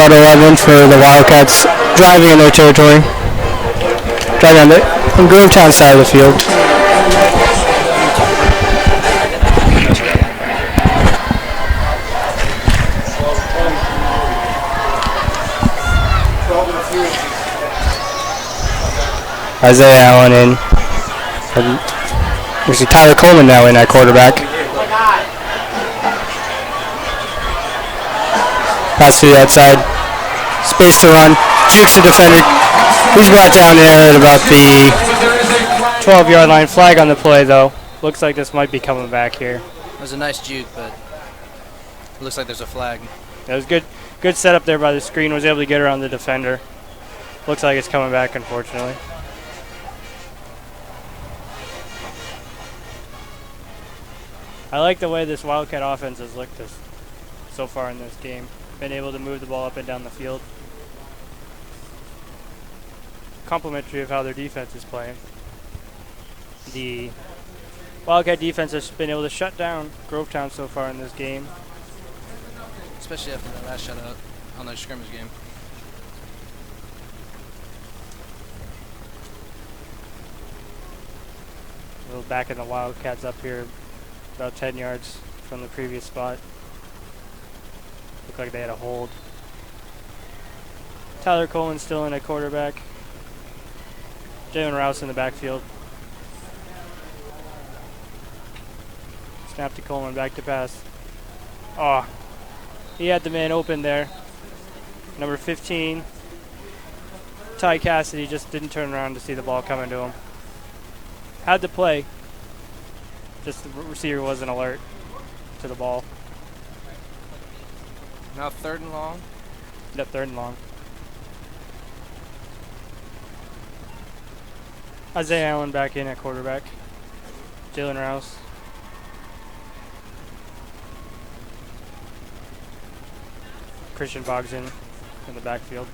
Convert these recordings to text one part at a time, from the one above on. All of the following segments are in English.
about 11 for the Wildcats driving in their territory. Driving on the Grovetown side of the field. Isaiah Allen in. We see Tyler Coleman now in at quarterback. Pass to the outside. Space to run. Jukes the defender. He's brought down there at about the 12-yard line. Flag on the play, though. Looks like this might be coming back here. It was a nice juke, but it looks like there's a flag. It was good setup there by the screen. Was able to get around the defender. Looks like it's coming back, unfortunately. I like the way this Wildcat offense has looked so far in this game. Been able to move the ball up and down the field. Complimentary of how their defense is playing. The Wildcat defense has been able to shut down Grovetown so far in this game. Especially after that last shutout on their scrimmage game. A little back in the Wildcats up here. About 10 yards from the previous spot. Looked like they had a hold. Tyler Coleman still in at quarterback. Jalen Rouse in the backfield. Snap to Coleman, back to pass. Oh, he had the man open there. Number 15, Ty Cassidy, just didn't turn around to see the ball coming to him. Had the play. Just the receiver wasn't alert to the ball. Now 3rd and long. Yep, 3rd and long. Isaiah Allen back in at quarterback. Jalen Rouse. Christian Bogdan in the backfield.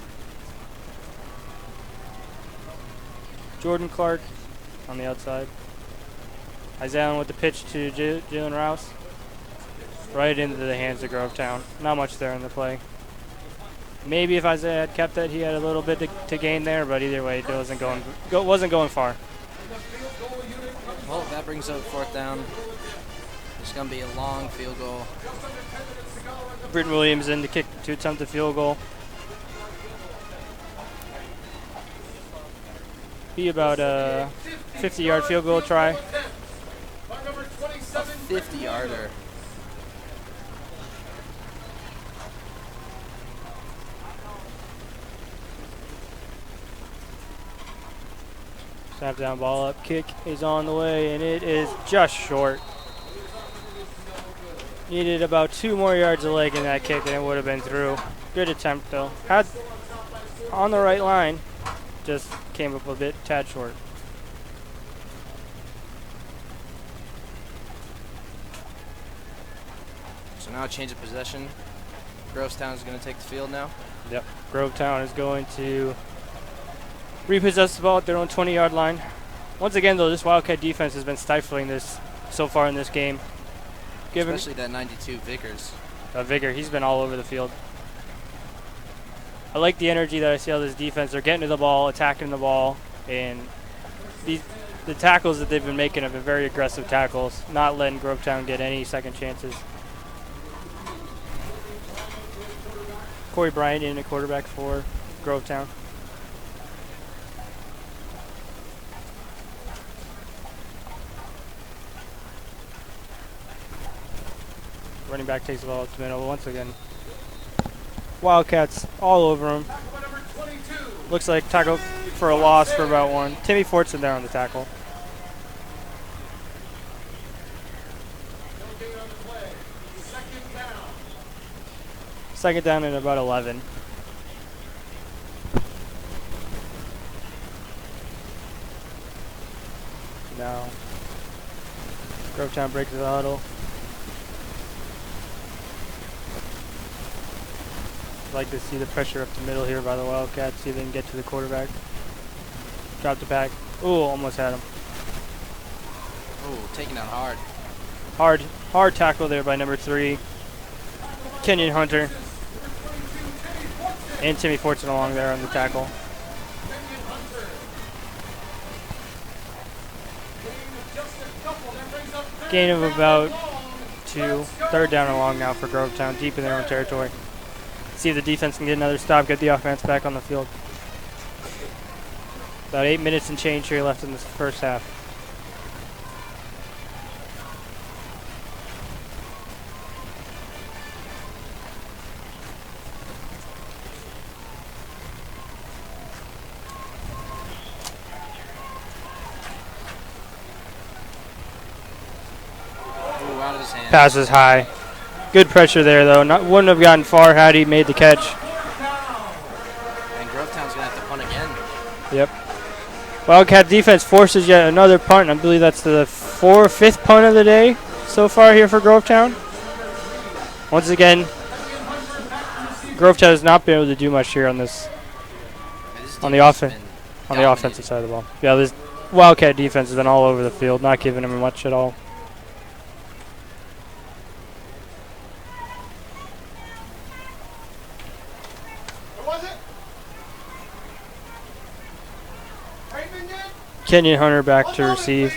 Jordan Clark on the outside. Isaiah Allen with the pitch to Jalen Rouse. Right into the hands of Grovetown. Not much there in the play. Maybe if Isaiah had kept it, he had a little bit to gain there, but either way, it wasn't going far. Well, that brings up 4th down. It's going to be a long field goal. Britton Williams in to attempt the field goal. Be about a 50-yard field goal try. A 50-yarder. Snap down, ball up, kick is on the way, and it is just short. Needed about 2 more yards of leg in that kick, and it would have been through. Good attempt, though. Had on the right line, just came up a bit tad short. So now a change of possession. Grovetown is going to take the field now. Yep. Grovetown is going to repossess the ball at their own 20-yard line. Once again, though, this Wildcat defense has been stifling this so far in this game. Especially that 92 Vickers. Vigor, he's been all over the field. I like the energy that I see out of this defense. They're getting to the ball, attacking the ball, and the tackles that they've been making have been very aggressive tackles, not letting Grovetown get any second chances. Corey Bryant in a quarterback for Grovetown. Running back takes the ball up the middle once again. Wildcats all over him. Looks like tackle for a loss for about 1. Timmy Fortson there on the tackle. Second down and about 11. Now, Grovetown breaks the huddle. Like to see the pressure up the middle here by the Wildcats. See if they can get to the quarterback. Drop the back. Ooh, almost had him. Ooh, taking out hard. Hard tackle there by number 3, Kenyon Hunter. And Timmy Fortune along there on the tackle. Gain of about 2. Third down and long now for Grovetown, deep in their own territory. See if the defense can get another stop, get the offense back on the field. About 8 minutes and change here left in this first half. Ooh, out of his hand. Passes high. Good pressure there, though. Wouldn't have gotten far had he made the catch. And Grovetown's going to have to punt again. Yep. Wildcat defense forces yet another punt. I believe that's the 5th punt of the day so far here for Grovetown. Once again, Grovetown has not been able to do much here on this on the offensive side of the ball. Yeah, this Wildcat defense has been all over the field, not giving them much at all. Kenyon Hunter back to receive.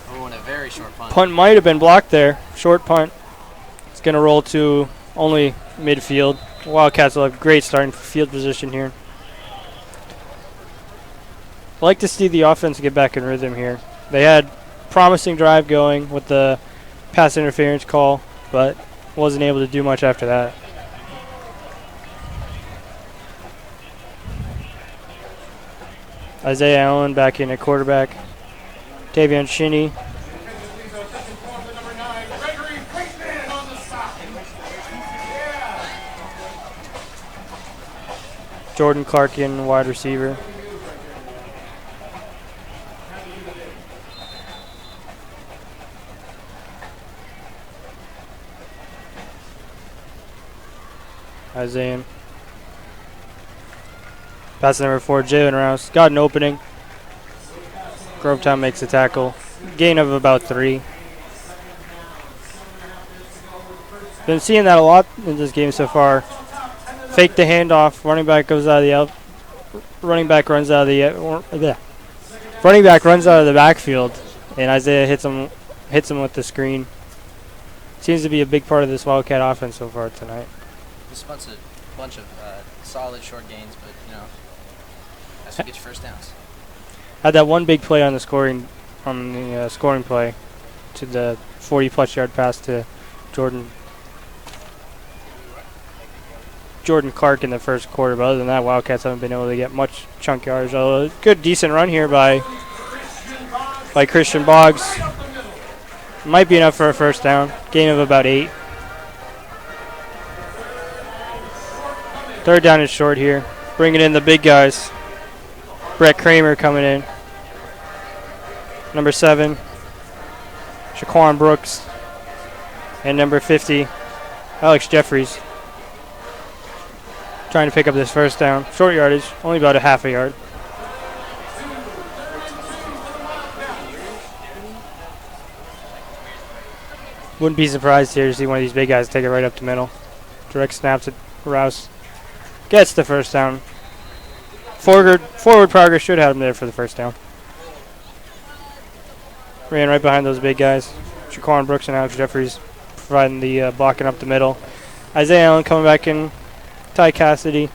Oh, and a very short punt. Punt might have been blocked there. Short punt. It's going to roll to only midfield. Wildcats will have great starting field position here. I like to see the offense get back in rhythm here. They had promising drive going with the pass interference call, but wasn't able to do much after that. Isaiah Allen back in at quarterback. Tavion Shinney. Jordan Clark in wide receiver. Isaiah. Pass number 4, Jalen Rouse. Got an opening. Grovetown makes a tackle. Gain of about 3. Been seeing that a lot in this game so far. Fake the handoff. Running back goes out of the running back runs out of the running back runs out of the backfield, and Isaiah hits him with the screen. Seems to be a big part of this Wildcat offense so far tonight. This bunch of solid short gains, but you know, that's what gets your first downs. Had that one big play on the scoring play to the 40-plus yard pass to Jordan Clark in the first quarter. But other than that, Wildcats haven't been able to get much chunk yards. Although good, decent run here by Christian Boggs. Might be enough for a first down. Gain of about 8. Third down is short here. Bringing in the big guys. Brett Kramer coming in. Number 7, Shaquan Brooks. And number 50, Alex Jeffries. Trying to pick up this first down. Short yardage, only about a half a yard. Wouldn't be surprised here to see one of these big guys take it right up the middle. Direct snaps at Rouse. Gets the first down. Forward progress should have him there for the first down. Ran right behind those big guys. Shaquan Brooks and Alex Jeffries providing the blocking up the middle. Isaiah Allen coming back in. Ty Cassidy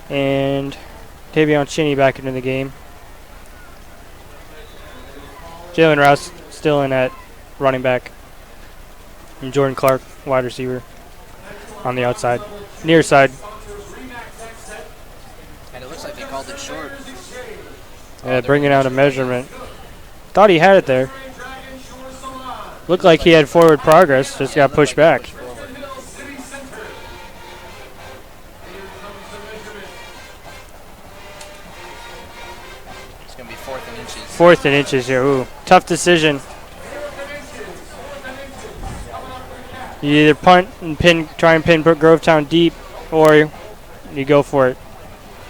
and Tavion Shinney back into the game. Jalen Rouse still in at running back. And Jordan Clark, wide receiver, on the outside. Near side. And it looks like they called it short. Yeah, bringing out a measurement. Thought he had it there. Looked like he had forward progress, just got pushed back. It's going to be 4th and inches. 4th and inches here. Ooh, tough decision. You either punt and try and pin Grovetown deep, or you go for it.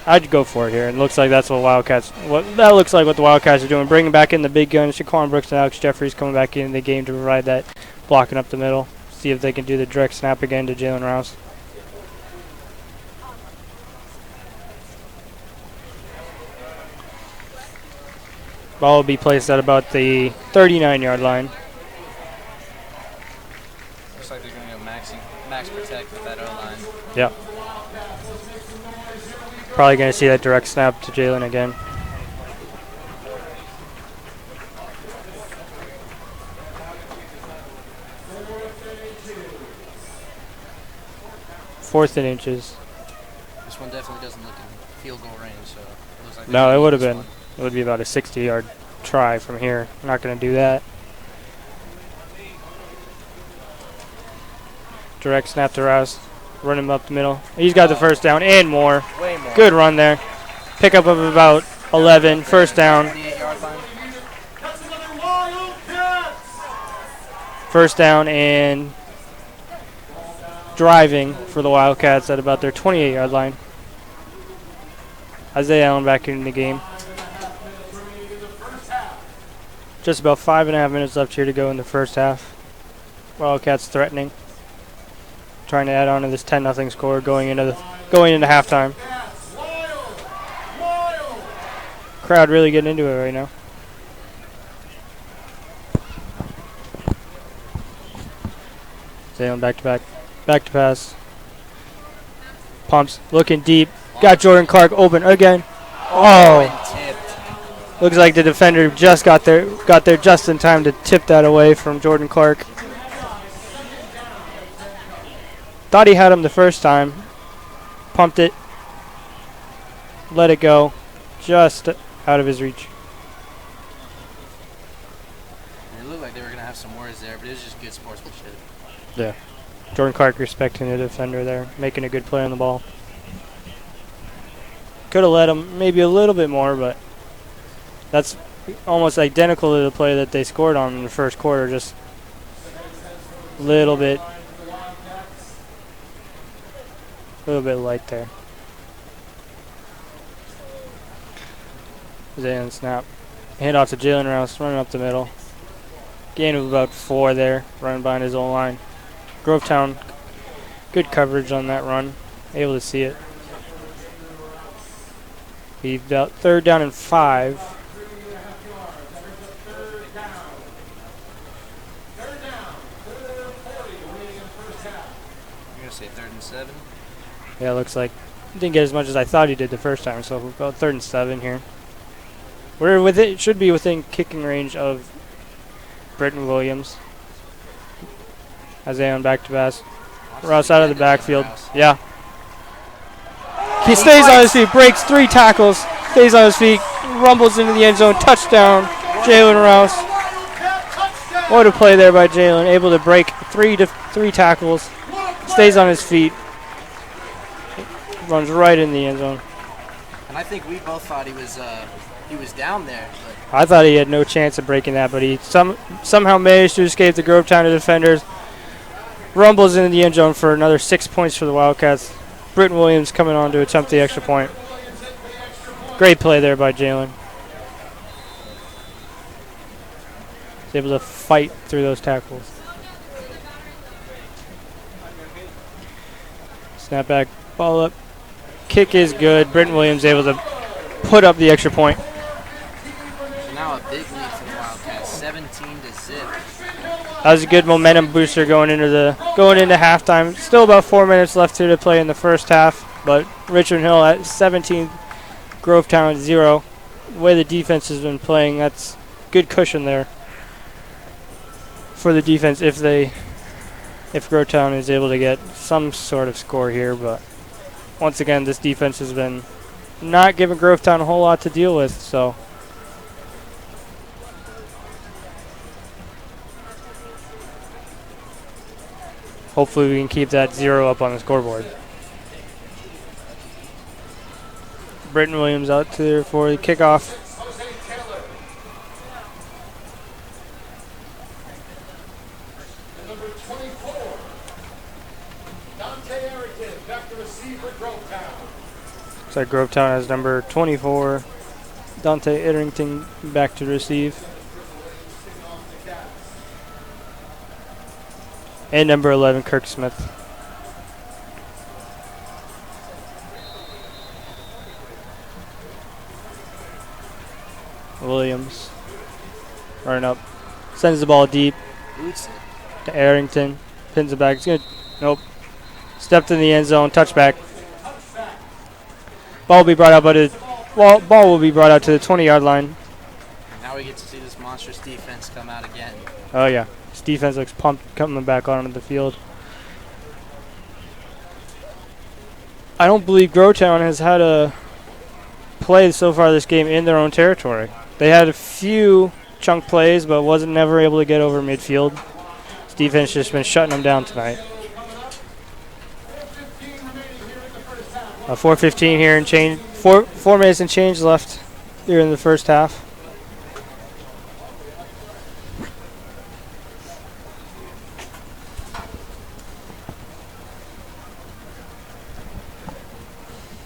I'd go for it here. It looks like that's what that looks like what the Wildcats are doing. Bringing back in the big guns. Shaquan Brooks and Alex Jeffries coming back in the game to provide that blocking up the middle. See if they can do the direct snap again to Jalen Rouse. Ball will be placed at about the 39-yard line. Looks like they're going to go max protect with that O-line. Yep. Probably going to see that direct snap to Jalen again. Fourth and inches. This one definitely doesn't look in field goal range, so it looks like No, it would have been. It would be about a 60-yard try from here. Not going to do that. Direct snap to Rouse. Run him up the middle. He's got the first down and more. Way more. Good run there. Pickup of about 11. First down. 28-yard line. First down and driving for the Wildcats at about their 28-yard line. Isaiah Allen back in the game. Just about 5.5 minutes left here to go in the first half. Wildcats threatening. Trying to add on to this 10-0 score going into halftime. Crowd really getting into it right now. Zaylen back to pass. Pumps, looking deep. Got Jordan Clark open again. Oh! Looks like the defender just got there just in time to tip that away from Jordan Clark. Thought he had him the first time. Pumped it. Let it go. Just out of his reach. It looked like they were going to have some words there, but it was just good sportsmanship. Yeah. Jordan Clark respecting the defender there, making a good play on the ball. Could have let him maybe a little bit more, but that's almost identical to the play that they scored on in the first quarter, just a little bit light there. Zaylen snap. Hand off to Jalen Rouse, running up the middle. Gain of about 4 there, running behind his own line. Grovetown, good coverage on that run. Able to see it. Be about 3rd down and 5. You're going to say 3rd and 7? Yeah, it looks like didn't get as much as I thought he did the first time, so about 3rd and 7 here. We're within, should be within kicking range of Britton Williams. Isaiah back to pass. Rouse out of the backfield. Yeah. He stays on his feet, breaks 3 tackles, stays on his feet, rumbles into the end zone. Touchdown, Jalen Rouse. What a play there by Jalen, able to break 3 tackles, stays on his feet, runs right in the end zone. And I think we both thought he was down there. But I thought he had no chance of breaking that, but he somehow managed to escape the Grovetown defenders. Rumbles into the end zone for another 6 points for the Wildcats. Britton Williams coming on to attempt the extra point. Great play there by Jalen. He's able to fight through those tackles. Snap back, ball up. Kick is good. Britton Williams able to put up the extra point. now a big lead for the Wildcats, 17 to zip. That was a good momentum booster going into halftime. Still about 4 minutes left here to play in the first half, but Richmond Hill at 17, Grovetown at 0. The way the defense has been playing, that's good cushion there for the defense if Grovetown is able to get some sort of score here. But once again, this defense has been not giving Grovetown a whole lot to deal with, so hopefully we can keep that 0 up on the scoreboard. Britton Williams out there for the kickoff. Number 24, Dante Arrington, back to receive for Grovetown. Looks like Grovetown has number 24, Dante Arrington, back to receive. And number 11, Kirk Smith. Williams running up, sends the ball deep Boots it. to Arrington, pins it back. It's good. Nope. Stepped in the end zone, touchback. Ball will be brought out, ball will be brought out to the 20-yard line. And now we get to see this monstrous defense come out again. Oh yeah, this defense looks pumped coming back onto the field. I don't believe Grovetown has had a play so far this game in their own territory. They had a few chunk plays, but wasn't never able to get over midfield. This defense just been shutting them down tonight. 4:15 here and change. 4 minutes and change left here in the first half.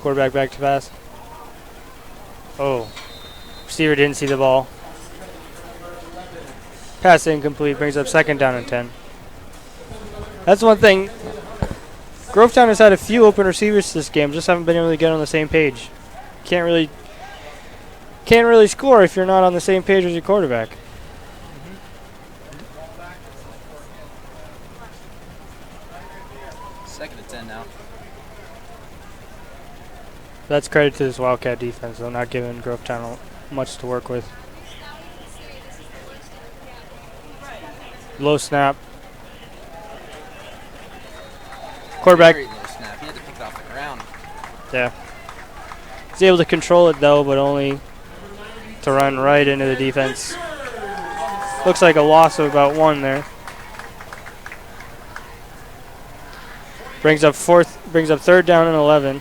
Quarterback back to pass. Oh, receiver didn't see the ball. Pass incomplete, brings up second down and 10. That's one thing. Grovetown has had a few open receivers this game, just haven't been able to get on the same page. Can't really score if you're not on the same page as your quarterback. Second and 10 now. That's credit to this Wildcat defense, though, not giving Grovetown much to work with. Low snap. Quarterback. Very low snap. He had to pick it off the ground. Yeah. He's able to control it, though, but only to run right into the defense. Looks like a loss of about 1 there. Brings up third down and 11.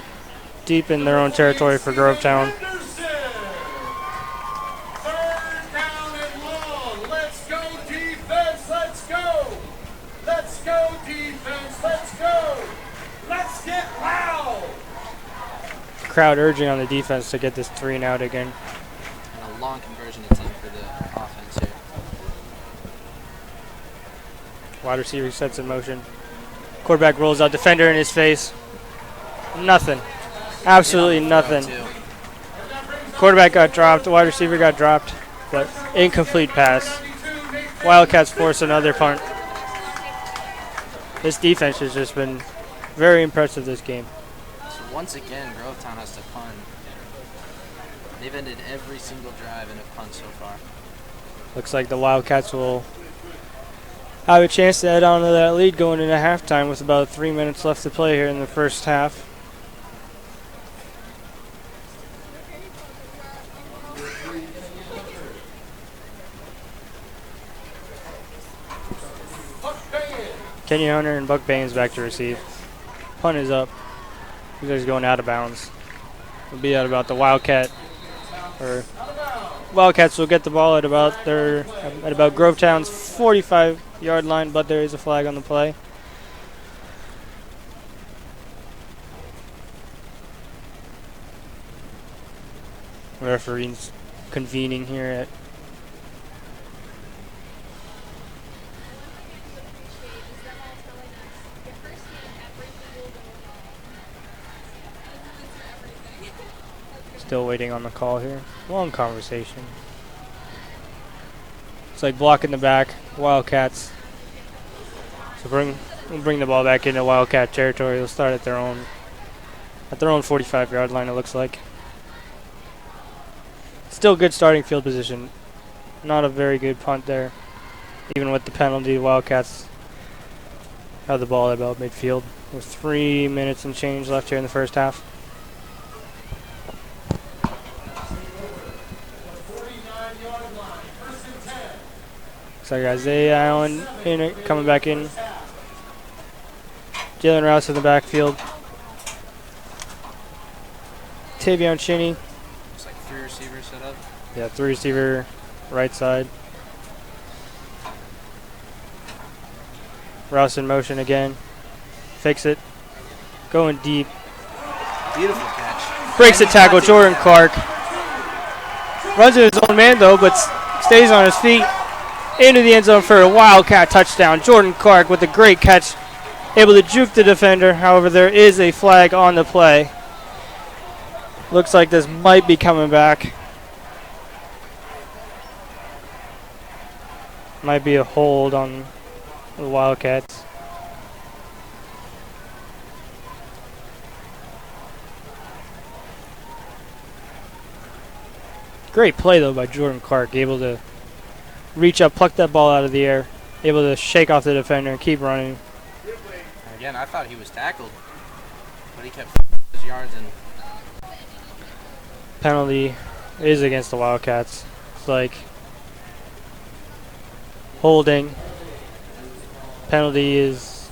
Deep in their own territory for Grovetown. Third down and long. Let's go defense. Let's go. Let's go defense. Let's go. Let's get loud. Crowd urging on the defense to get this 3 and out again. And a long conversion attempt for the offense here. Wide receiver sets in motion. Quarterback rolls out, defender in his face. Nothing. Absolutely nothing. Quarterback got dropped, wide receiver got dropped, but incomplete pass. Wildcats force another punt. This defense has just been very impressive this game. So once again, Grovetown has to punt. They've ended every single drive in a punt so far. Looks like the Wildcats will have a chance to add on to that lead going into halftime with about 3 minutes left to play here in the first half. Kenny Hunter and Buck Baines back to receive. Punt is up. These guys going out of bounds. It'll be at about the Wildcats will get the ball at about Grovetown's 45-yard line, but there is a flag on the play. Referee's convening here at still waiting on the call here. Long conversation. It's like blocking the back. Wildcats. So we'll bring the ball back into Wildcat territory. They'll start at their own 45-yard line, it looks like. Still good starting field position. Not a very good punt there. Even with the penalty, Wildcats have the ball at about midfield. With 3 minutes and change left here in the first half. Looks like Isaiah Allen coming back in. Jalen Rouse in the backfield. Tavion Chinney. Looks like 3 receivers set up. Yeah, 3 receiver right side. Rouse in motion again. Fakes it. Going deep. Beautiful catch. Breaks the tackle. Jordan Clark. Runs into his own man though, but stays on his feet. Into the end zone for a Wildcat touchdown. Jordan Clark with a great catch. Able to juke the defender. However, there is a flag on the play. Looks like this might be coming back. Might be a hold on the Wildcats. Great play though by Jordan Clark, able to reach up, pluck that ball out of the air, able to shake off the defender and keep running. Again, I thought he was tackled, but he kept his yards and Penalty is against the Wildcats. It's like holding. Penalty is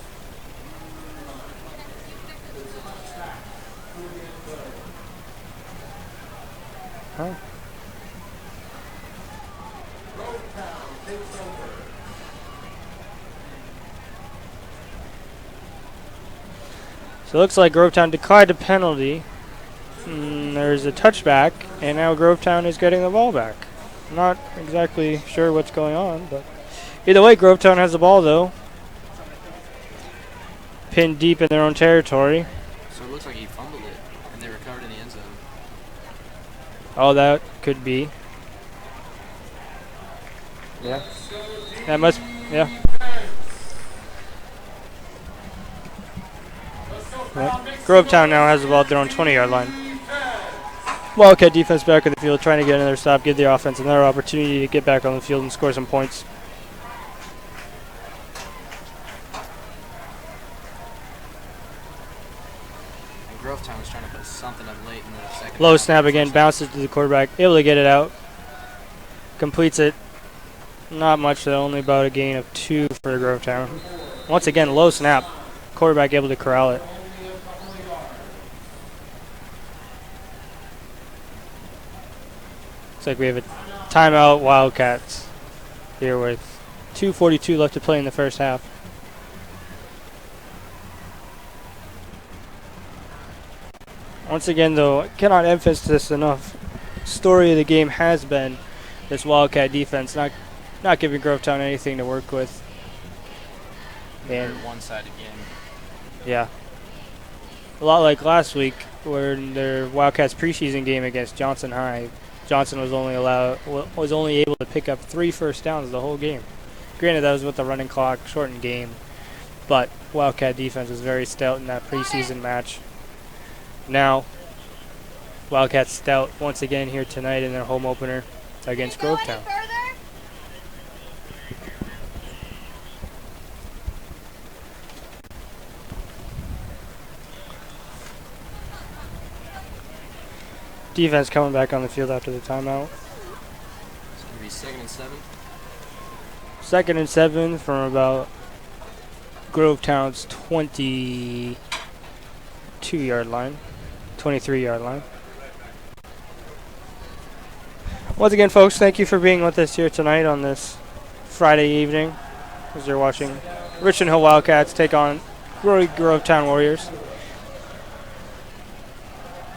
so it looks like Grovetown declined a penalty. There's a touchback, and now Grovetown is getting the ball back. Not exactly sure what's going on, but either way, Grovetown has the ball though. Pinned deep in their own territory. so it looks like he fumbled it, and they recovered in the end zone. Oh, that could be. Yeah. That must, yeah. Grovetown now has the ball at their own 20-yard line. Wildcat defense back in the field, trying to get another stop, give the offense another opportunity to get back on the field and score some points. And Grovetown was trying to put something up late in the second. Low half. snap again, bounces to the quarterback, able to get it out. Completes it. Not much though, only about a gain of 2 for Grovetown. Once again, low snap. Quarterback able to corral it. Looks like we have a timeout Wildcats here with 2:42 left to play in the first half. Once again though, I cannot emphasize this enough. Story of the game has been this Wildcat defense not giving Grovetown anything to work with. Very And one-sided game. yeah. A lot like last week, where in their Wildcats preseason game against Johnson High, Johnson was only able to pick up 3 first downs the whole game. Granted, that was with the running clock, shortened game, but Wildcat defense was very stout in that preseason match. Now, Wildcats stout once again here tonight in their home opener against Grovetown. Defense coming back on the field after the timeout. It's going to be 2nd and 7. 2nd and 7 from about Grovetown's 22-yard line, 23-yard line. Once again, folks, thank you for being with us here tonight on this Friday evening as you're watching Richland Hill Wildcats take on Grovetown Warriors.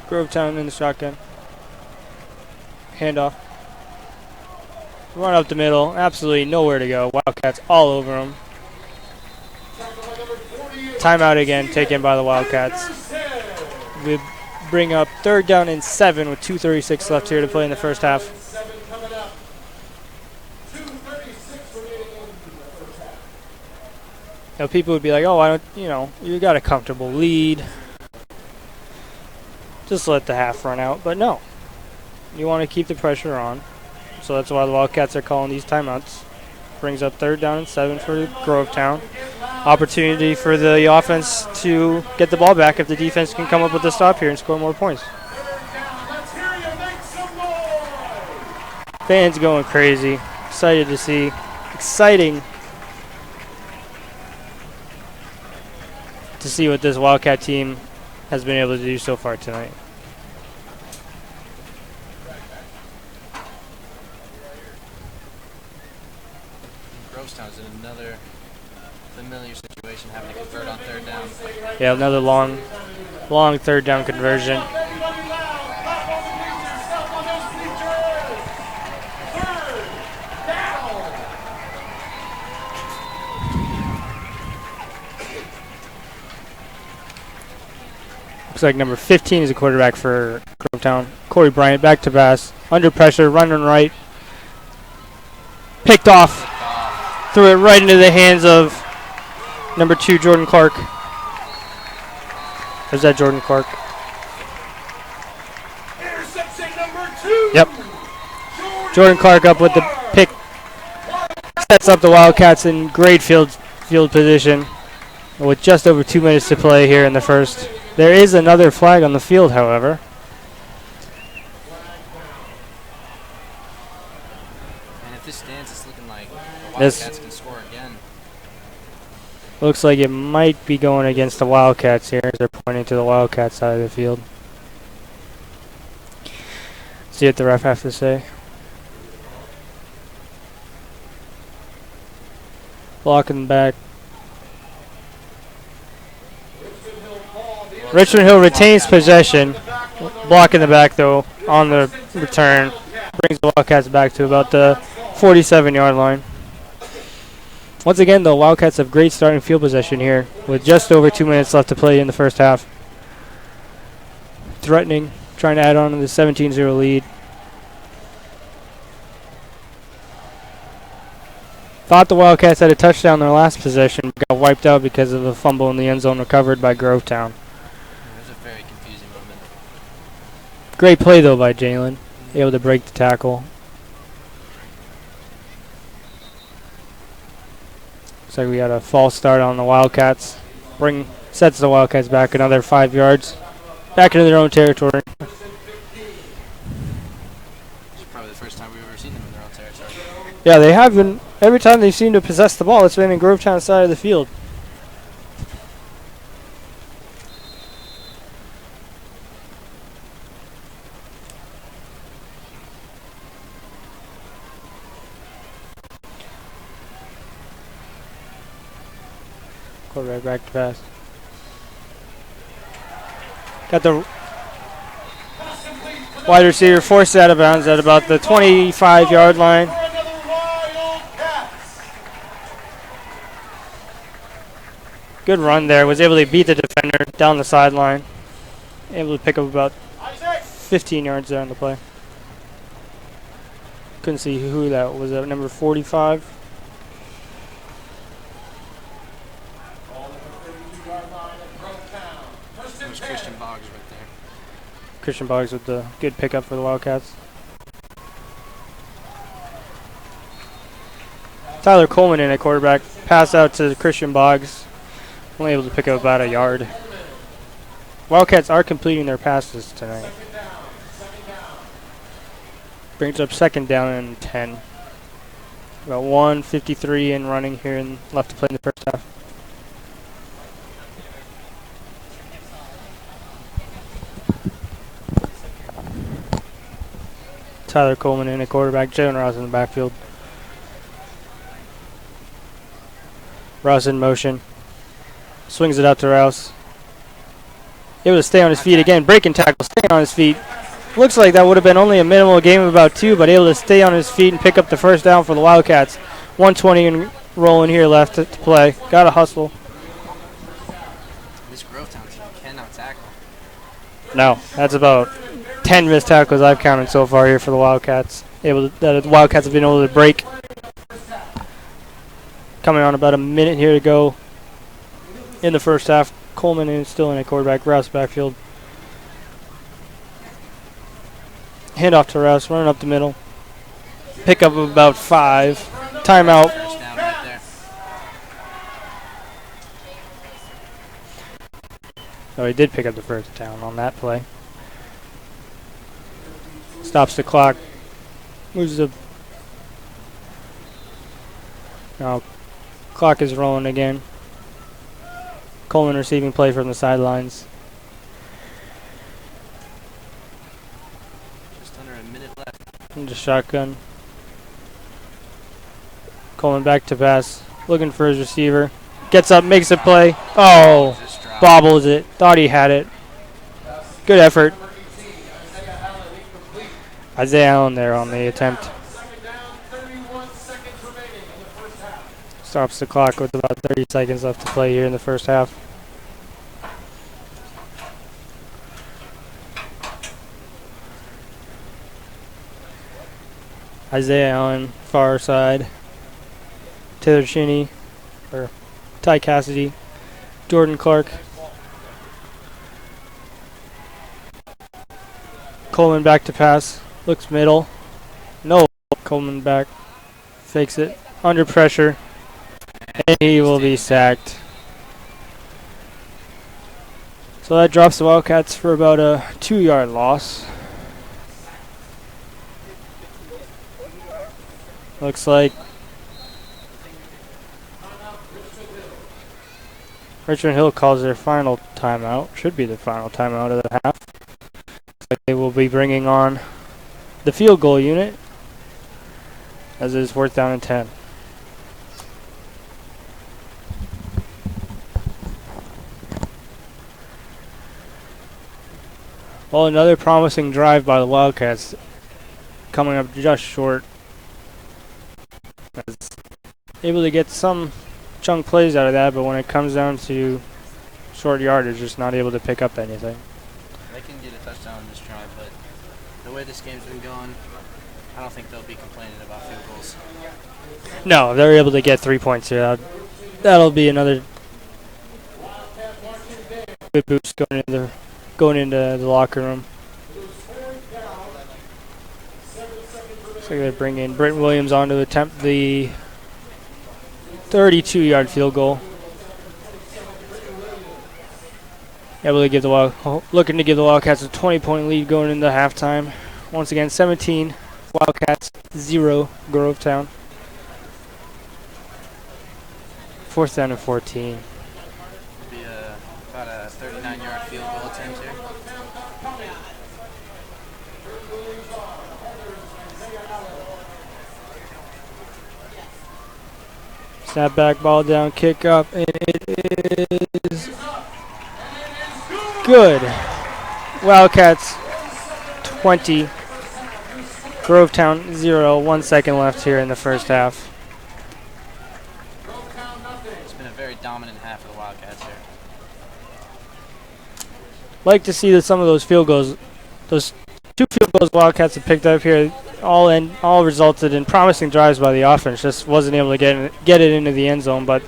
Grovetown in the shotgun. Handoff. Run up the middle. Absolutely nowhere to go. Wildcats all over them. Timeout again taken by the Wildcats. We bring up 3rd down and 7 with 2:36 left here to play in the first half. Now people would be like, oh, why don't, you got a comfortable lead. Just let the half run out. But no. You want to keep the pressure on. So that's why the Wildcats are calling these timeouts. Brings up 3rd down and 7 for Grovetown. Opportunity for the offense to get the ball back if the defense can come up with a stop here and score more points. Fans going crazy. Excited to see. Exciting to see what this Wildcat team has been able to do so far tonight. Grovetown's in another familiar situation, having to convert on 3rd down. Yeah, another long 3rd down conversion. Looks like number 15 is a quarterback for Grovetown. Corey Bryant back to pass. Under pressure, running right. Picked off. Threw it right into the hands of number 2, Jordan Clark. Is that Jordan Clark? Interception number 2. Yep. Jordan Clark up with the pick. Sets up the Wildcats in great field position with just over 2 minutes to play here in the first. There is another flag on the field, however. And if this stands, it's looking like the This- Wildcats can score again. Looks like it might be going against the Wildcats here. They're pointing to the Wildcat side of the field. See what the ref has to say. Blocking back. Richmond Hill retains possession. Blocking the back though on the return. Brings the Wildcats back to about the 47-yard line. Once again, the Wildcats have great starting field possession here with just over 2 minutes left to play in the first half. Threatening, trying to add on to the 17-0 lead. Thought the Wildcats had a touchdown their last possession, but got wiped out because of a fumble in the end zone recovered by Grovetown. It was a very confusing moment. Great play though by Jalen, able to break the tackle. Looks like we got a false start on the Wildcats. Sets the Wildcats back another 5 yards, back into their own territory. It's probably the first time we've ever seen them in their own territory. Yeah, they have been. Every time they seem to possess the ball, it's been in Grovetown side of the field. Quarterback back to pass. Got the wide receiver forced out of bounds at about the 25-yard line. Good run there. Was able to beat the defender down the sideline. Able to pick up about 15 yards there on the play. Couldn't see who that was. That number 45. It was Christian Boggs right there. Christian Boggs with the good pickup for the Wildcats. Tyler Coleman in at quarterback. Pass out to Christian Boggs. Only able to pick up about a yard. Wildcats are completing their passes tonight. Brings up second down and 10. About 1:53 in running here and left to play in the first half. Tyler Coleman in at quarterback. Jalen Rouse in the backfield. Rouse in motion. Swings it out to Rouse. Able to stay on his feet again. Breaking tackle, staying on his feet. Looks like that would have been only a minimal game of about 2, but able to stay on his feet and pick up the first down for the Wildcats. 1:20 and rolling here left to play. Got to hustle. This Grovetown team cannot tackle. No, that's about 10 missed tackles I've counted so far here for the Wildcats. The Wildcats have been able to break. Coming on about a minute here to go in the first half. Coleman is still in a quarterback. Rouse backfield. Handoff to Rouse, running up the middle. Pickup of about 5. Timeout. First down right there. Oh, he did pick up the first down on that play. Stops the clock. Moves the... Now, clock is rolling again. Coleman receiving play from the sidelines. Just under a minute left. Into shotgun. Coleman back to pass. Looking for his receiver. Gets up, makes a play. Oh, Just dropped. bobbles it. Thought he had it. Good effort. Isaiah Allen there on the attempt. Stops the clock with about 30 seconds left to play here in the first half. Isaiah Allen, far side. Taylor Cheney, or Ty Cassidy, Jordan Clark, Coleman back to pass, looks middle, no, Coleman back, fakes it, under pressure, and he will be sacked. So that drops the Wildcats for about a 2-yard loss. Looks like Richmond Hill calls their final timeout. Should be the final timeout of the half. Looks like they will be bringing on the field goal unit, as it is 4th down and 10. Well, another promising drive by the Wildcats, coming up just short. As able to get some chunk plays out of that, but when it comes down to short yardage, just not able to pick up anything. They can get a touchdown in this drive, but the way this game's been going, I don't think they'll be complaining about field goals. No, if they're able to get 3 points here, that'll be another good boost going into the locker room. So they're going to bring in Britton Williams on to attempt the 32-yard field goal. Able to give looking to give the Wildcats a 20-point lead going into halftime. Once again, 17 Wildcats, 0 Grovetown. 4th down and 14. It'll be about a 39-yard field goal attempt here. Snap back, ball down, kick up, and it is good. Wildcats 20, Grovetown 0. 1 second left here in the first half. It's been a very dominant half of the Wildcats here. Like to see that some of those field goals, those 2 field goals Wildcats have picked up here, all resulted in promising drives by the offense. Just wasn't able to get it into the end zone. But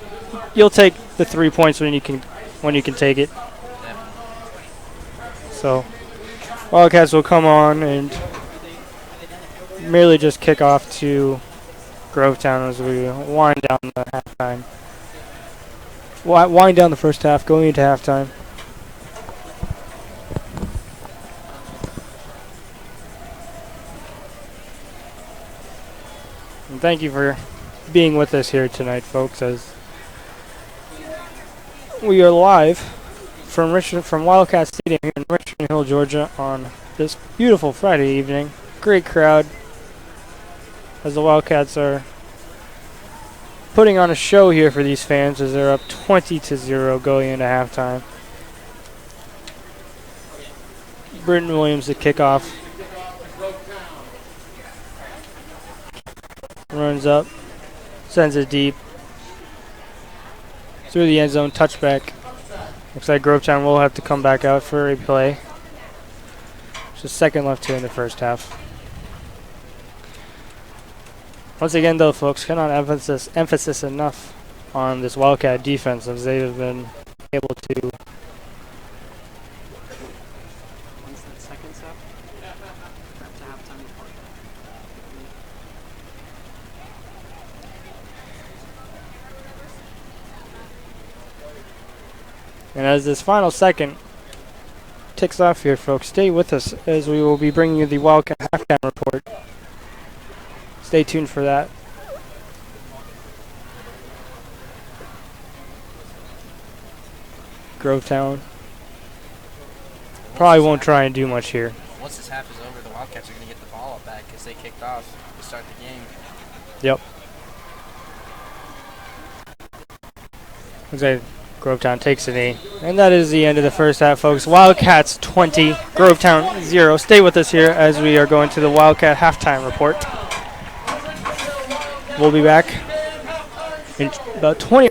you'll take the 3 points when you can take it. Definitely. So Wildcats will come on and merely just kick off to Grovetown as we wind down the halftime. Wind down the first half, going into halftime. And thank you for being with us here tonight, folks, as we are live from Wildcat Stadium here in Richmond Hill, Georgia, on this beautiful Friday evening. Great crowd as the Wildcats are putting on a show here for these fans as they're up 20-0 going into halftime. Britton Williams to kick off. Runs up, sends it deep through the end zone, touchback. Looks like Grovetown will have to come back out for a play. Just a second left here in the first half. Once again, though, folks, cannot emphasis enough on this Wildcat defense, as they have been able to. Once that second's up, back to halftime report. And as this final second ticks off here, folks, stay with us as we will be bringing you the Wildcat halftime report. Stay tuned for that. Grovetown probably won't try and do much here. Once this half is over, the Wildcats are going to get the ball up back because they kicked off to start the game. Yep. Looks like Grovetown takes a knee. And that is the end of the first half, folks. Wildcats 20, Grovetown 0. Stay with us here as we are going to the Wildcat halftime report. We'll be back in about 20.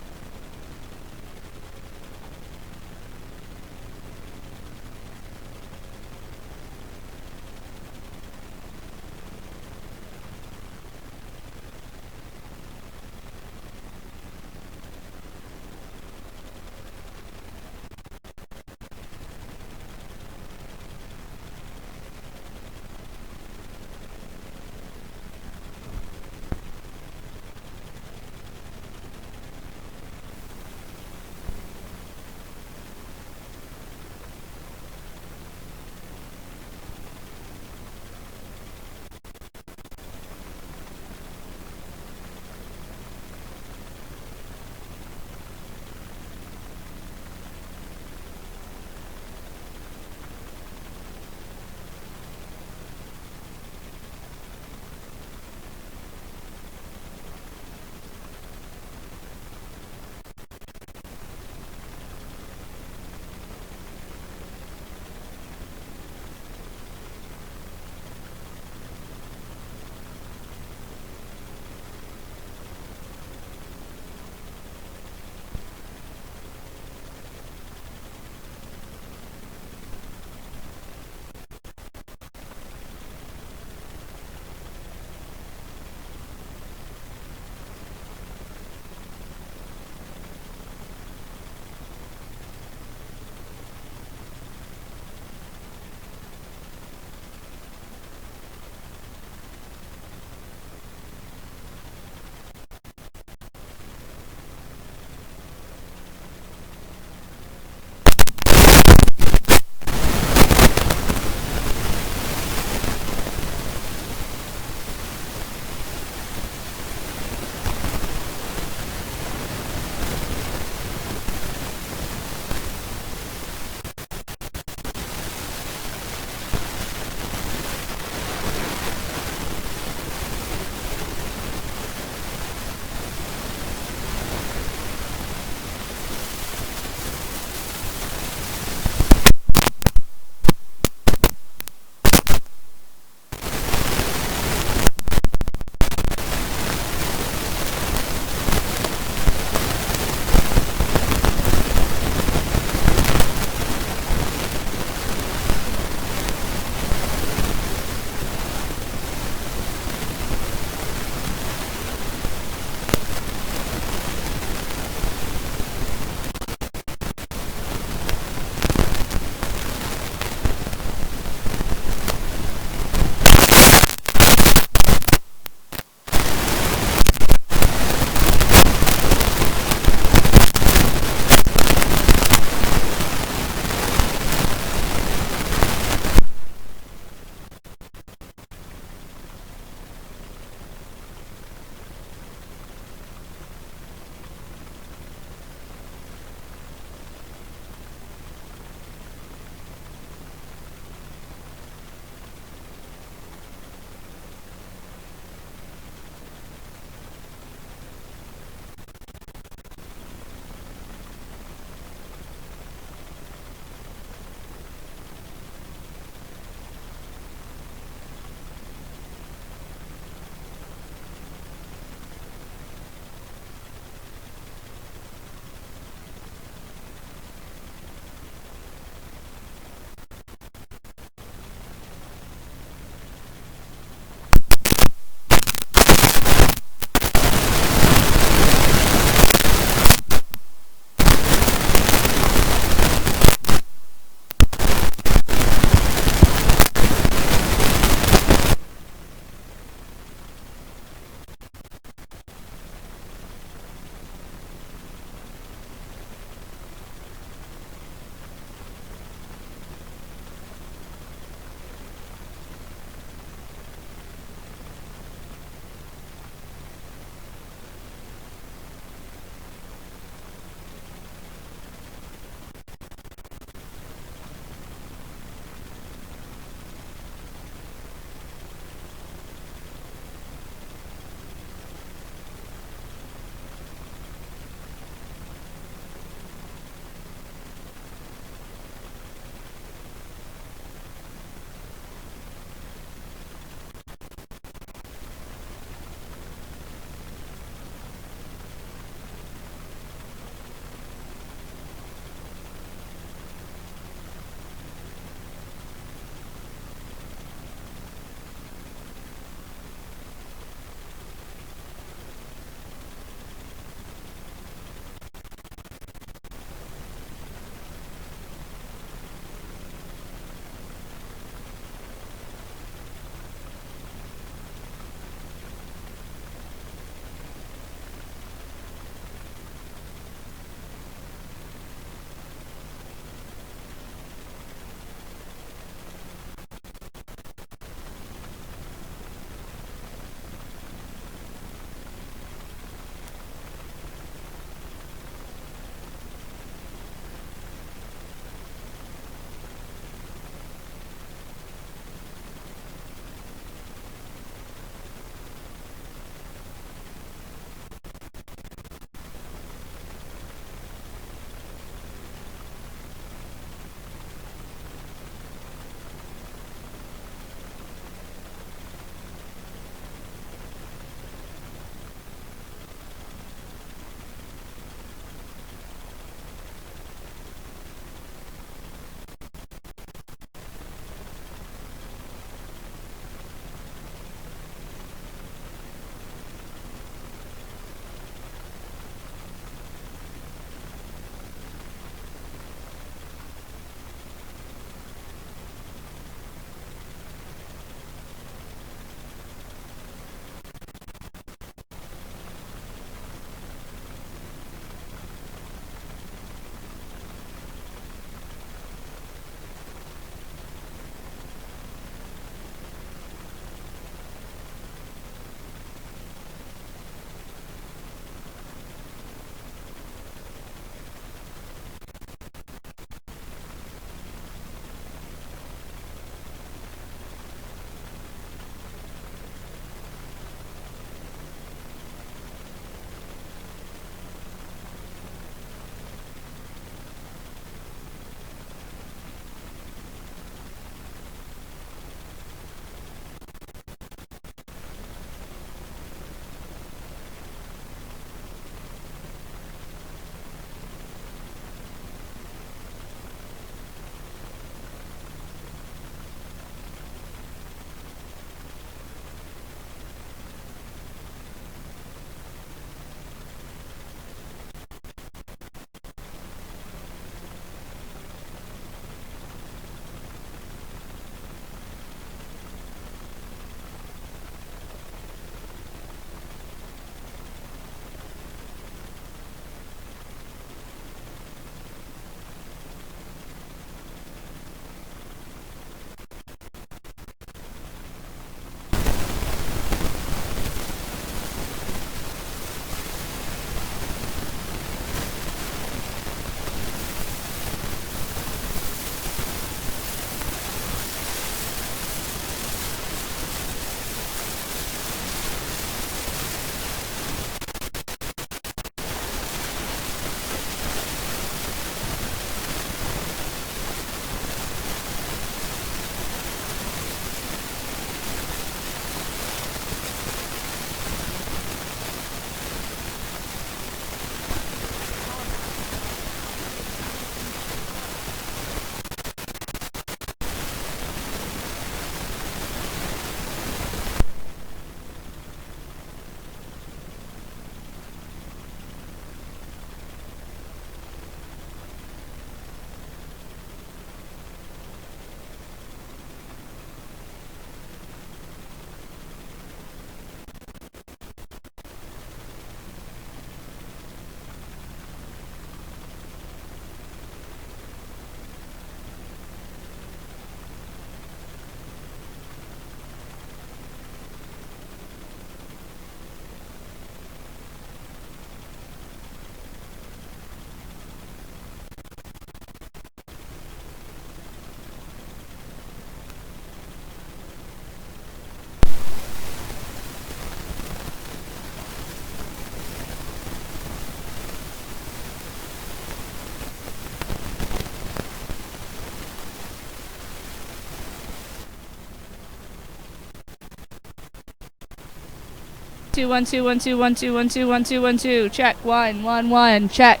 two, 1 2 1 2 1 2 1 2 1 2 1 2. Check 1 1 1. Check.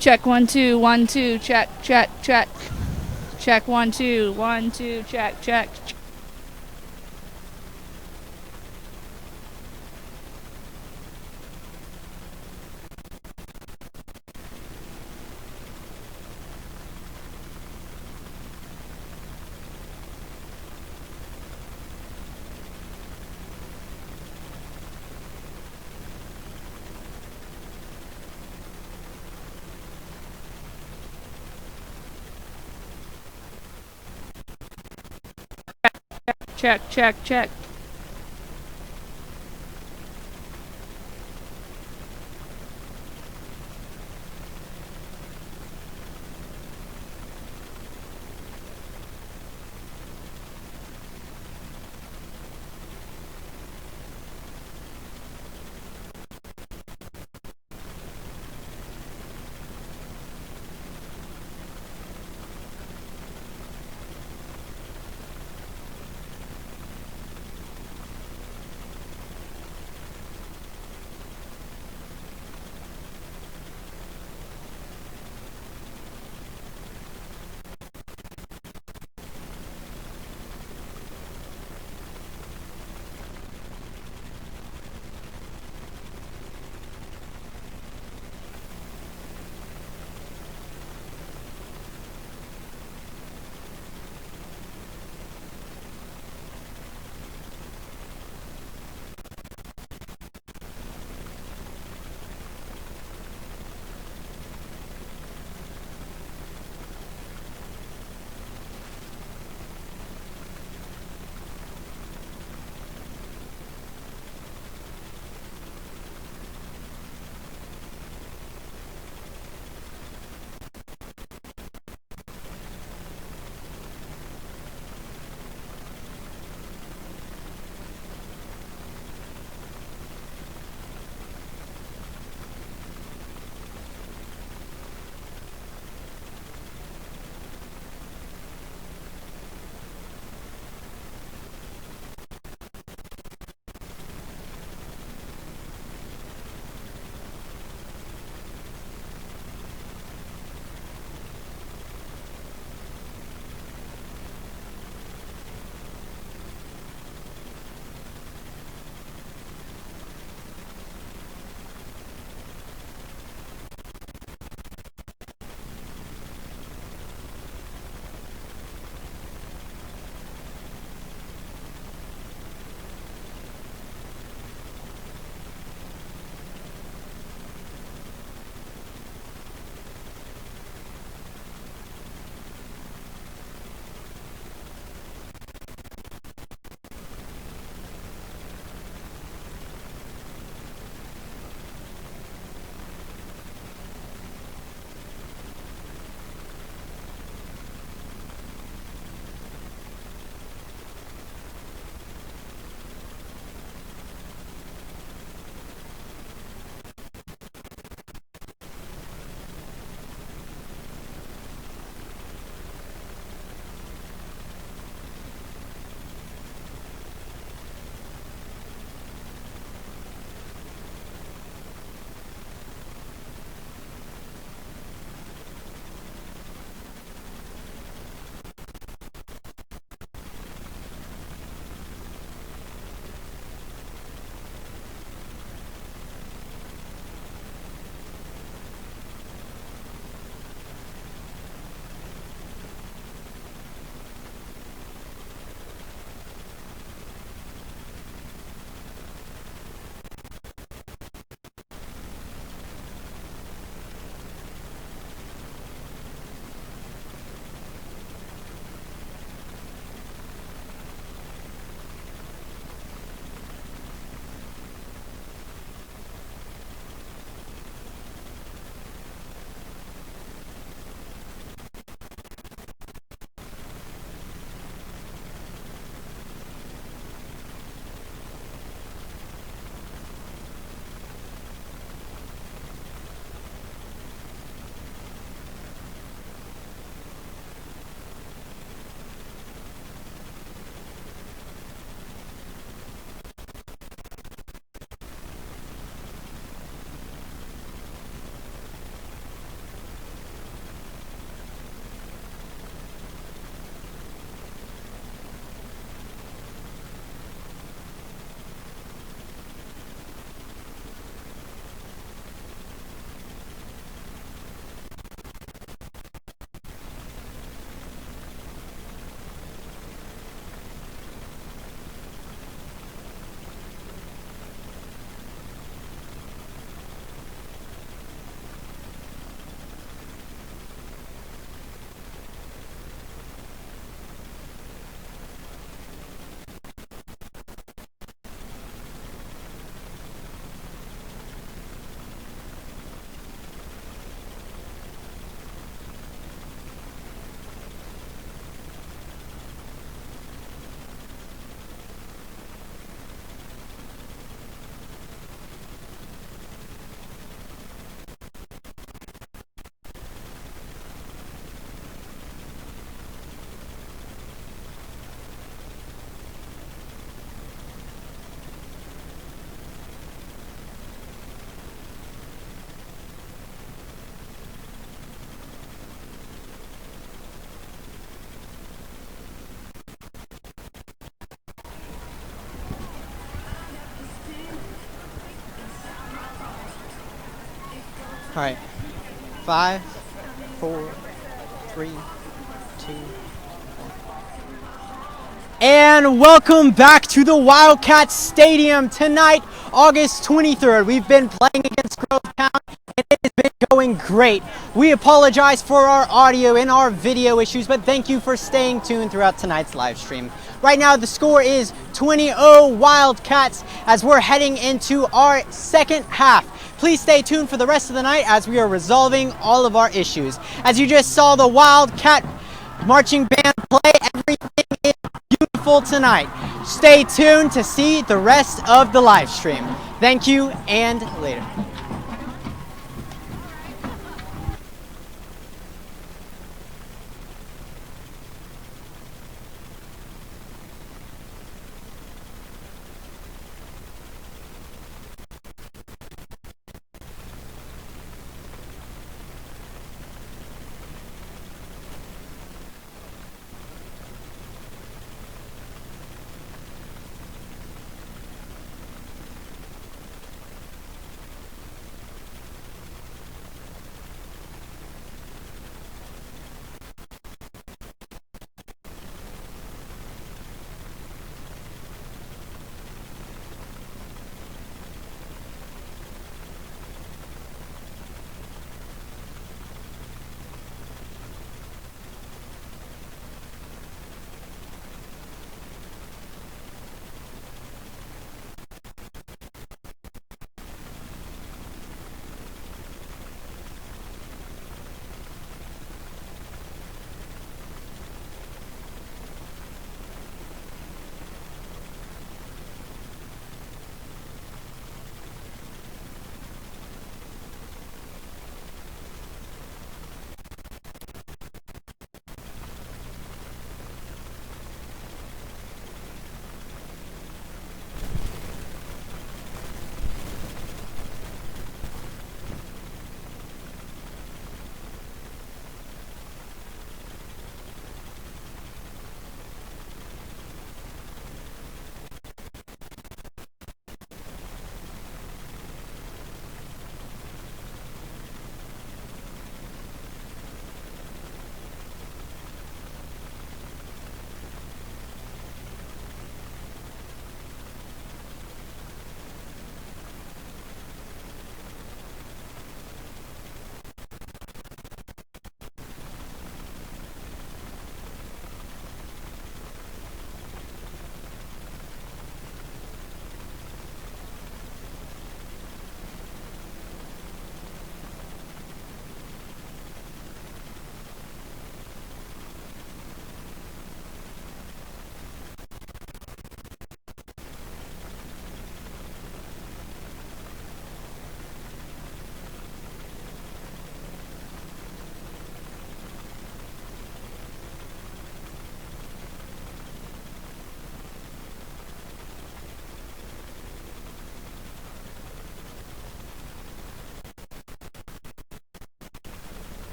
Check 1 2 1 2. Check check check. Check 1 2 1 2. Check check. Check check check. All right. 5, 4, 3, 2. And welcome back to the Wildcat Stadium tonight, August 23rd. We've been playing against Grovetown, and it has been going great. We apologize for our audio and our video issues, but thank you for staying tuned throughout tonight's live stream. Right now, the score is 20-0 Wildcats as we're heading into our second half. Please stay tuned for the rest of the night as we are resolving all of our issues. As you just saw the Wildcat marching band play, everything is beautiful tonight. Stay tuned to see the rest of the live stream. Thank you, and later.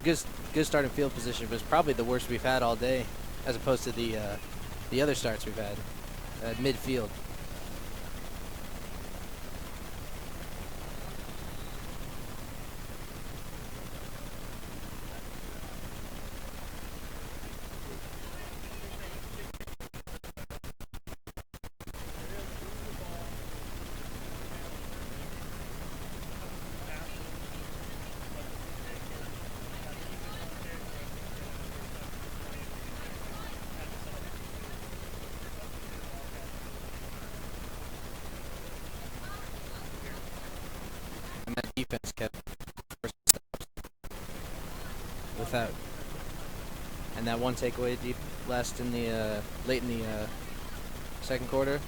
good starting field position, but it's probably the worst we've had all day, as opposed to the other starts we've had at midfield. And that defense kept with that, and that one takeaway deep last in the late in the second quarter.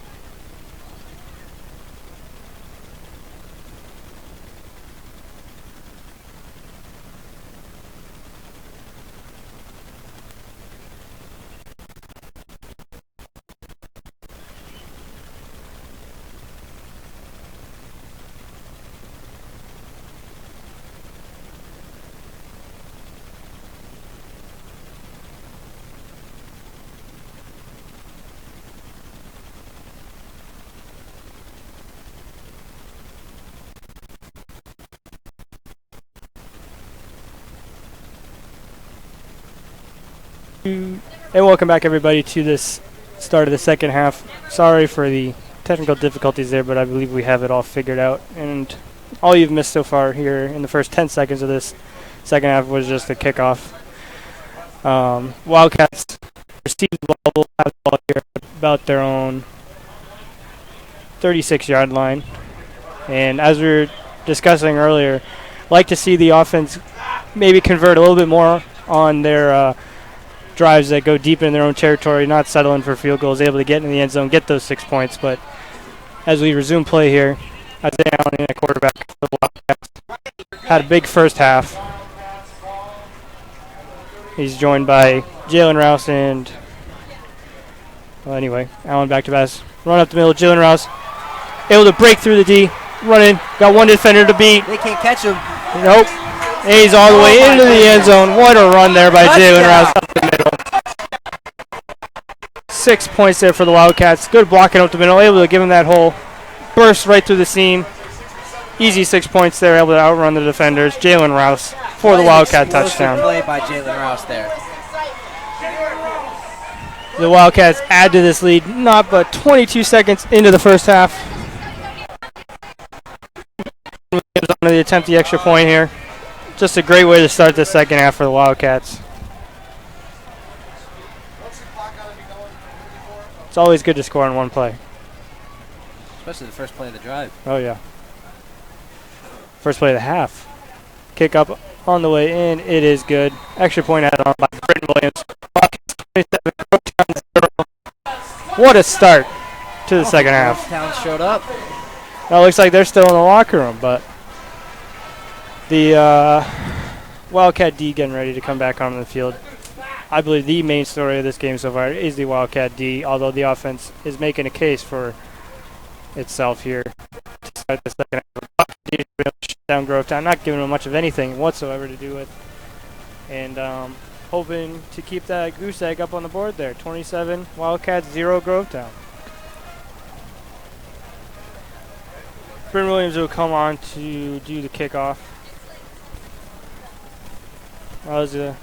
And welcome back, everybody, to this start of the second half. Sorry for the technical difficulties there, but I believe we have it all figured out. And all you've missed so far here in the first 10 seconds of this second half was just the kickoff. Wildcats received the ball, have the ball here about their own 36-yard line. And as we were discussing earlier, like to see the offense maybe convert a little bit more on their drives that go deep in their own territory, not settling for field goals, able to get in the end zone, get those 6 points. But as we resume play here, Isaiah Allen, a quarterback for the Wildcats, had a big first half. He's joined by Jalen Rouse and, well, anyway, Allen back to pass. Run up the middle, Jalen Rouse able to break through the D, running, got one defender to beat. They can't catch him. Nope. And he's all the way into the end zone. What a run there by Jalen Rouse up the middle. 6 points there for the Wildcats. Good blocking up the middle, able to give him that hole. Burst right through the seam. Easy 6 points there, able to outrun the defenders. Jalen Rouse for the Wildcat touchdown. Play by Jalen Rouse there. The Wildcats add to this lead, not but 22 seconds into the first half. On to attempt the extra point here. Just a great way to start the second half for the Wildcats. It's always good to score in one play. Especially the first play of the drive. Oh, yeah. First play of the half. Kick up on the way in. It is good. Extra point added on by Britton Williams. What a start to the second half. Grovetown showed up. Now it looks like they're still in the locker room, but the Wildcat D getting ready to come back onto the field. I believe the main story of this game so far is the Wildcat D, although the offense is making a case for itself here to start the second half. D is really shut down Grovetown, not giving them much of anything whatsoever to do with, and hoping to keep that goose egg up on the board there. 27 Wildcats, 0 Grovetown. Bryn Williams will come on to do the kickoff. That was a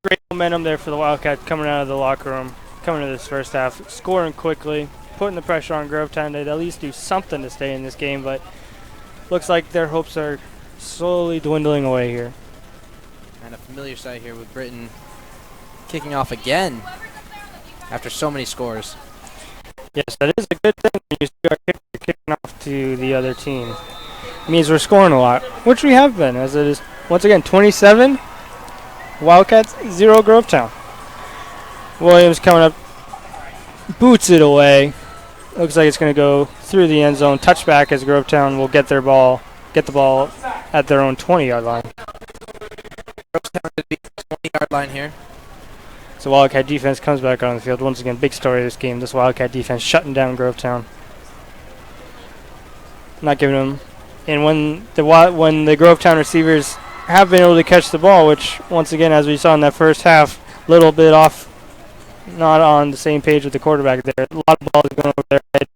great momentum there for the Wildcats coming out of the locker room, coming to this first half, scoring quickly, putting the pressure on Grovetown to at least do something to stay in this game, but looks like their hopes are slowly dwindling away here. And a familiar sight here with Britton kicking off again after so many scores. Yes, that is a good thing when you see our kicker kicking off to the other team. It means we're scoring a lot, which we have been, as it is, once again, 27 Wildcats, 0 Grovetown. Williams coming up, boots it away. Looks like it's going to go through the end zone. Touchback as Grovetown will get the ball at their own 20-yard line. Grovetown to the 20-yard line here. So Wildcat defense comes back on the field. Once again, big story of this game. This Wildcat defense shutting down Grovetown. Not giving them And when the Grovetown receivers have been able to catch the ball, which once again, as we saw in that first half, little bit off, not on the same page with the quarterback there. A lot of balls going over their head,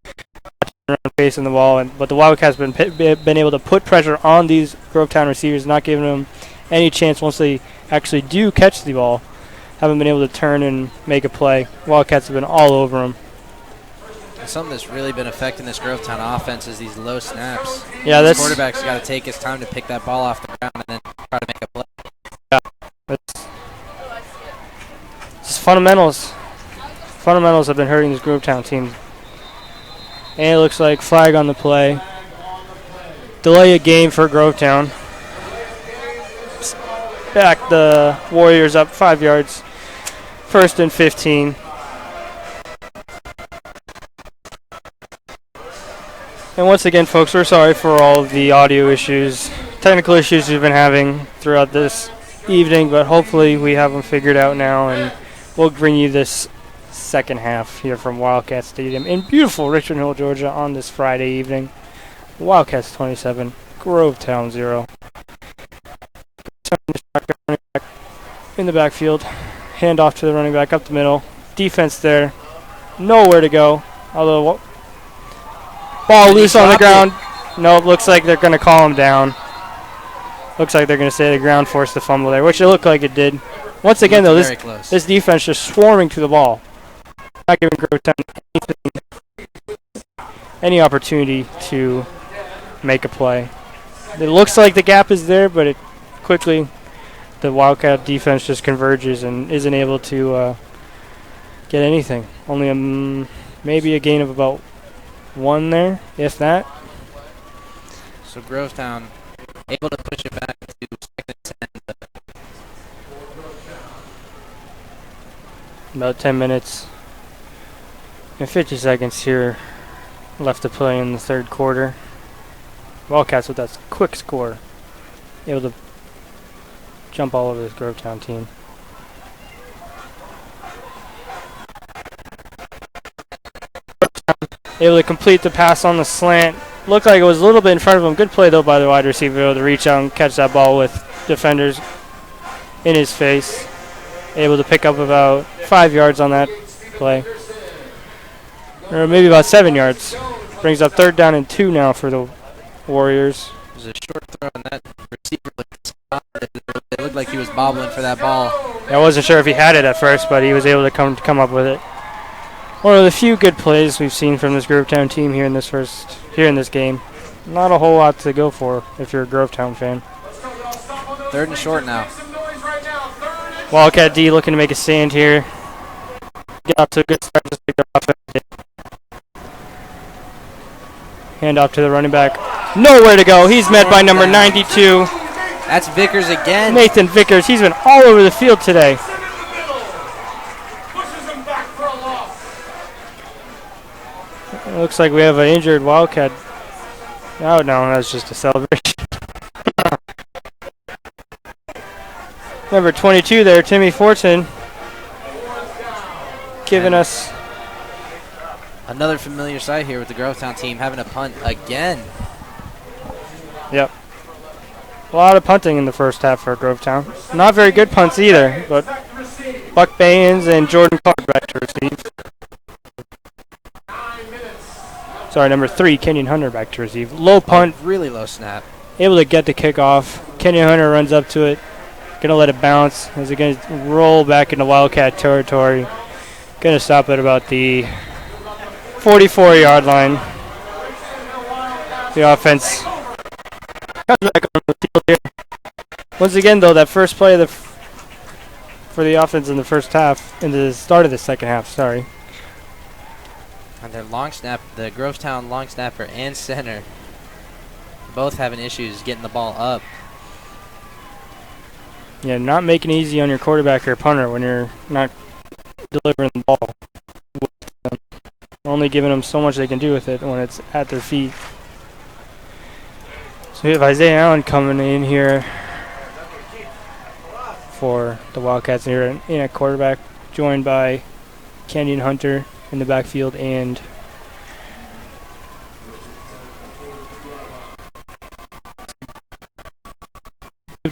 facing the ball, but the Wildcats been able to put pressure on these Grovetown receivers, not giving them any chance once they actually do catch the ball. Haven't been able to turn and make a play. Wildcats have been all over them. Something that's really been affecting this Grovetown offense is these low snaps. Yeah, this that's quarterback's got to take his time to pick that ball off the ground and then try to make a play. Yeah, it's fundamentals. Fundamentals have been hurting this Grovetown team. And it looks like flag on the play. Delay a game for Grovetown. Back the Warriors up 5 yards. 1st and 15. And once again, folks, we're sorry for all of the audio issues, technical issues we've been having throughout this evening, but hopefully we have them figured out now, and we'll bring you this second half here from Wildcat Stadium in beautiful Richmond Hill, Georgia on this Friday evening. Wildcats 27, Grovetown 0. In the backfield, hand off to the running back up the middle. Defense there, nowhere to go, although ball loose on the ground. Nope, looks like they're going to call him down. Looks like they're going to say the ground forced the fumble there, which it looked like it did. Once again, though, this defense just swarming to the ball. Not giving Grovetown any opportunity to make a play. It looks like the gap is there, but it quickly, the Wildcat defense just converges and isn't able to get anything. Only maybe a gain of about 1 there, if that. So Grovetown able to push it back to 2nd and 10. About 10 minutes and 50 seconds here left to play in the 3rd quarter. Wildcats with that quick score, able to jump all over this Grovetown team. Able to complete the pass on the slant. Looked like it was a little bit in front of him. Good play, though, by the wide receiver, able to reach out and catch that ball with defenders in his face. Able to pick up about 5 yards on that play. Or maybe about 7 yards. Brings up 3rd down and 2 now for the Warriors. There's a short throw, and that receiver it looked like he was bobbling for that ball. I wasn't sure if he had it at first, but he was able to come up with it. One of the few good plays we've seen from this Grovetown team here in this game. Not a whole lot to go for if you're a Grovetown fan. 3rd and short now. Wildcat D looking to make a stand here. Get off to a good start, just like their offense did. Hand off to the running back. Nowhere to go. He's met by number 92. That's Vickers again. Nathan Vickers. He's been all over the field today. It looks like we have an injured Wildcat. Oh, no, that's just a celebration. Number 22 there, Timmy Fortin, giving us another familiar sight here with the Grovetown team having a punt again. Yep. A lot of punting in the first half for Grovetown. Not very good punts either, but Buck Baynes and Jordan Clark back to receive. Sorry, number 3, Kenyon Hunter back to receive. Low punt. Really low snap. Able to get the kickoff. Kenyon Hunter runs up to it. Gonna let it bounce. Is it gonna roll back into Wildcat territory? Gonna stop at about the 44-yard line. The offense comes back on the field here. Once again, though, that first play for the offense in the first half, in the start of the second half, sorry. And their long snap, the Grovetown long snapper and center, both having issues getting the ball up. Yeah, not making it easy on your quarterback or punter when you're not delivering the ball. Only giving them so much they can do with it when it's at their feet. So we have Isaiah Allen coming in here for the Wildcats here in a quarterback, joined by Kenyon Hunter in the backfield and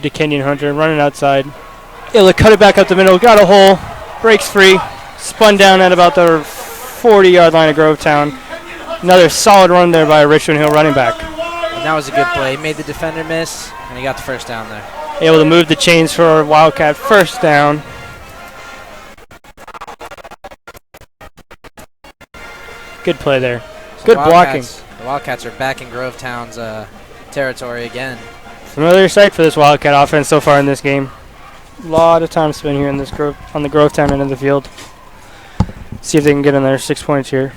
Move to Kenyon Hunter, running outside. Able to cut it back up the middle, got a hole, breaks free, spun down at about the 40-yard line of Grovetown. Another solid run there by a Richmond Hill running back. And that was a good play. He made the defender miss, and he got the first down there. Able to move the chains for Wildcat first down. Good play there. So Good blocking. The Wildcats are back in Grovetown's territory again. Familiar sight for this Wildcat offense so far in this game. A lot of time spent here in this on the Grovetown end of the field. See if they can get another 6 points here.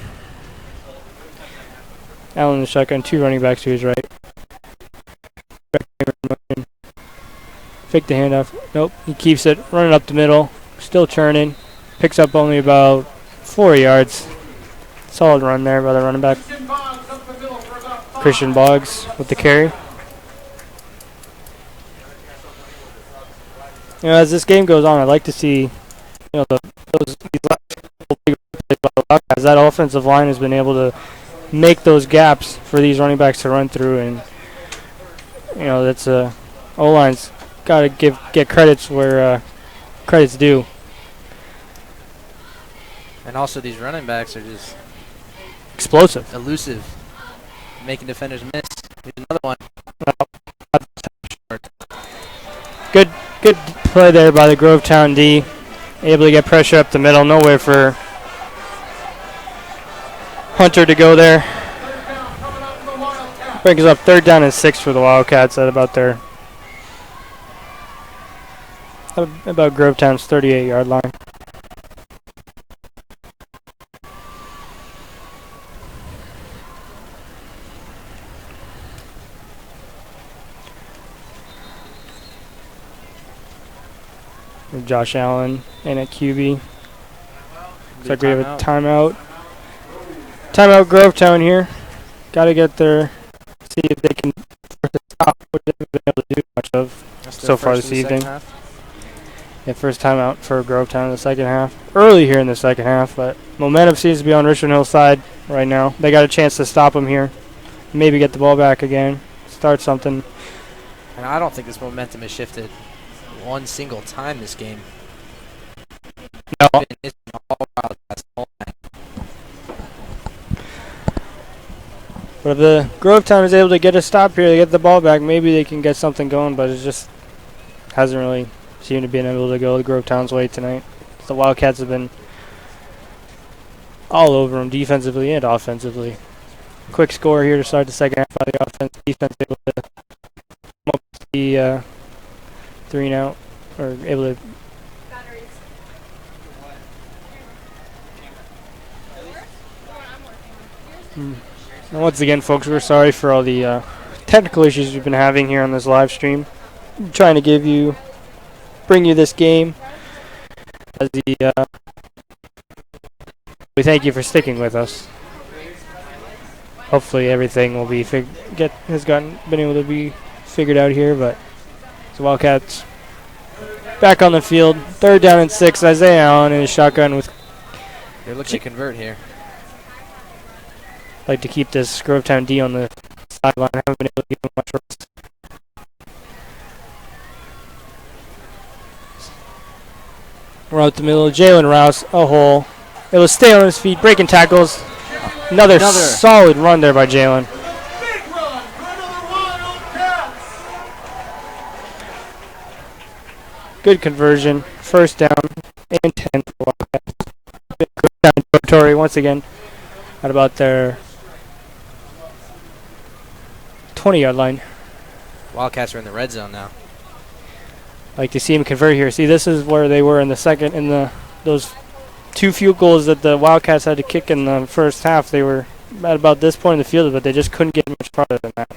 Allen in the shotgun, 2 running backs to his right. Fake the handoff. Nope, he keeps it. Running up the middle. Still churning. Picks up only about 4 yards. Solid run there by the running back. Christian Boggs with the carry. You know, as this game goes on, I'd like to see, these last couple big plays by the Wildcats. That offensive line has been able to make those gaps for these running backs to run through, and that's O-line's got to get credits where credits due. And also, these running backs are just explosive, elusive, making defenders miss. Here's another one. Good play there by the Grovetown D. Able to get pressure up the middle. Nowhere for Hunter to go there. Brings up 3rd down and 6 for the Wildcats at about Grovetown's 38-yard line. Josh Allen in at QB. Looks like we have a timeout. Timeout Grovetown here. Got to get there, see if they can force a stop, which they haven't been able to do much of so far this evening. Yeah, first timeout for Grovetown in the second half. Early here in the second half, but momentum seems to be on Richmond Hill's side right now. They got a chance to stop them here. Maybe get the ball back again. Start something. And I don't think this momentum has shifted one single time this game. No. It's all Wildcats all night. But if the Grovetown is able to get a stop here, they get the ball back, maybe they can get something going, but it just hasn't really seemed to be able to go the Grovetown's way tonight. The Wildcats have been all over them defensively and offensively. Quick score here to start the second half by the offense. Defense able to come up with the 3 and out, or able to. And once again, folks, we're sorry for all the technical issues we've been having here on this live stream. I'm trying to bring you this game. As we thank you for sticking with us. Hopefully, everything will be been able to be figured out here. But the Wildcats back on the field. 3rd down and 6. Isaiah Allen in his shotgun with. They're looking to convert here. Like to keep this Grovetown D on the sideline. I haven't been able to give him much rest. We're out the middle. Jalen Rouse, a hole. It will stay on his feet, breaking tackles. Another solid run there by Jalen. Big run for another Wildcats. Good conversion. First down and 10 for Wildcats. Grovetown territory once again at about their 20-yard line. Wildcats are in the red zone now. Like to see him convert here. See, this is where they were in the second, those 2 field goals that the Wildcats had to kick in the first half. They were at about this point in the field, but they just couldn't get much farther than that.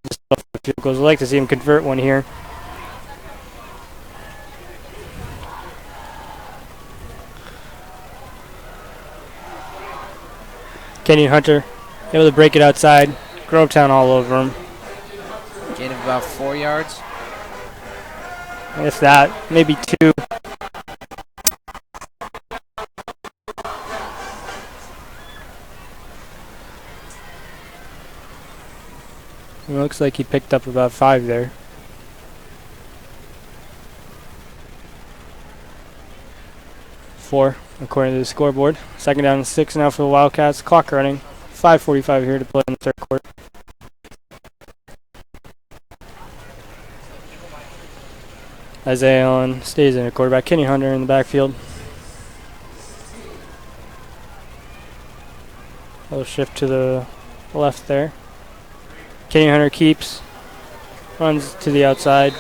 Just off the field goals. I'd like to see him convert one here. Kenyon Hunter able to break it outside. Grovetown all over him. Gain of about 4 yards. If that, maybe 2. It looks like he picked up about 5 there. 4 according to the scoreboard. Second down and 6 now for the Wildcats. Clock running. 5:45 here to play in the third quarter. Isaiah Allen stays in at quarterback. Kenny Hunter in the backfield. I'll shift to the left there. Kenny Hunter keeps. Runs to the outside.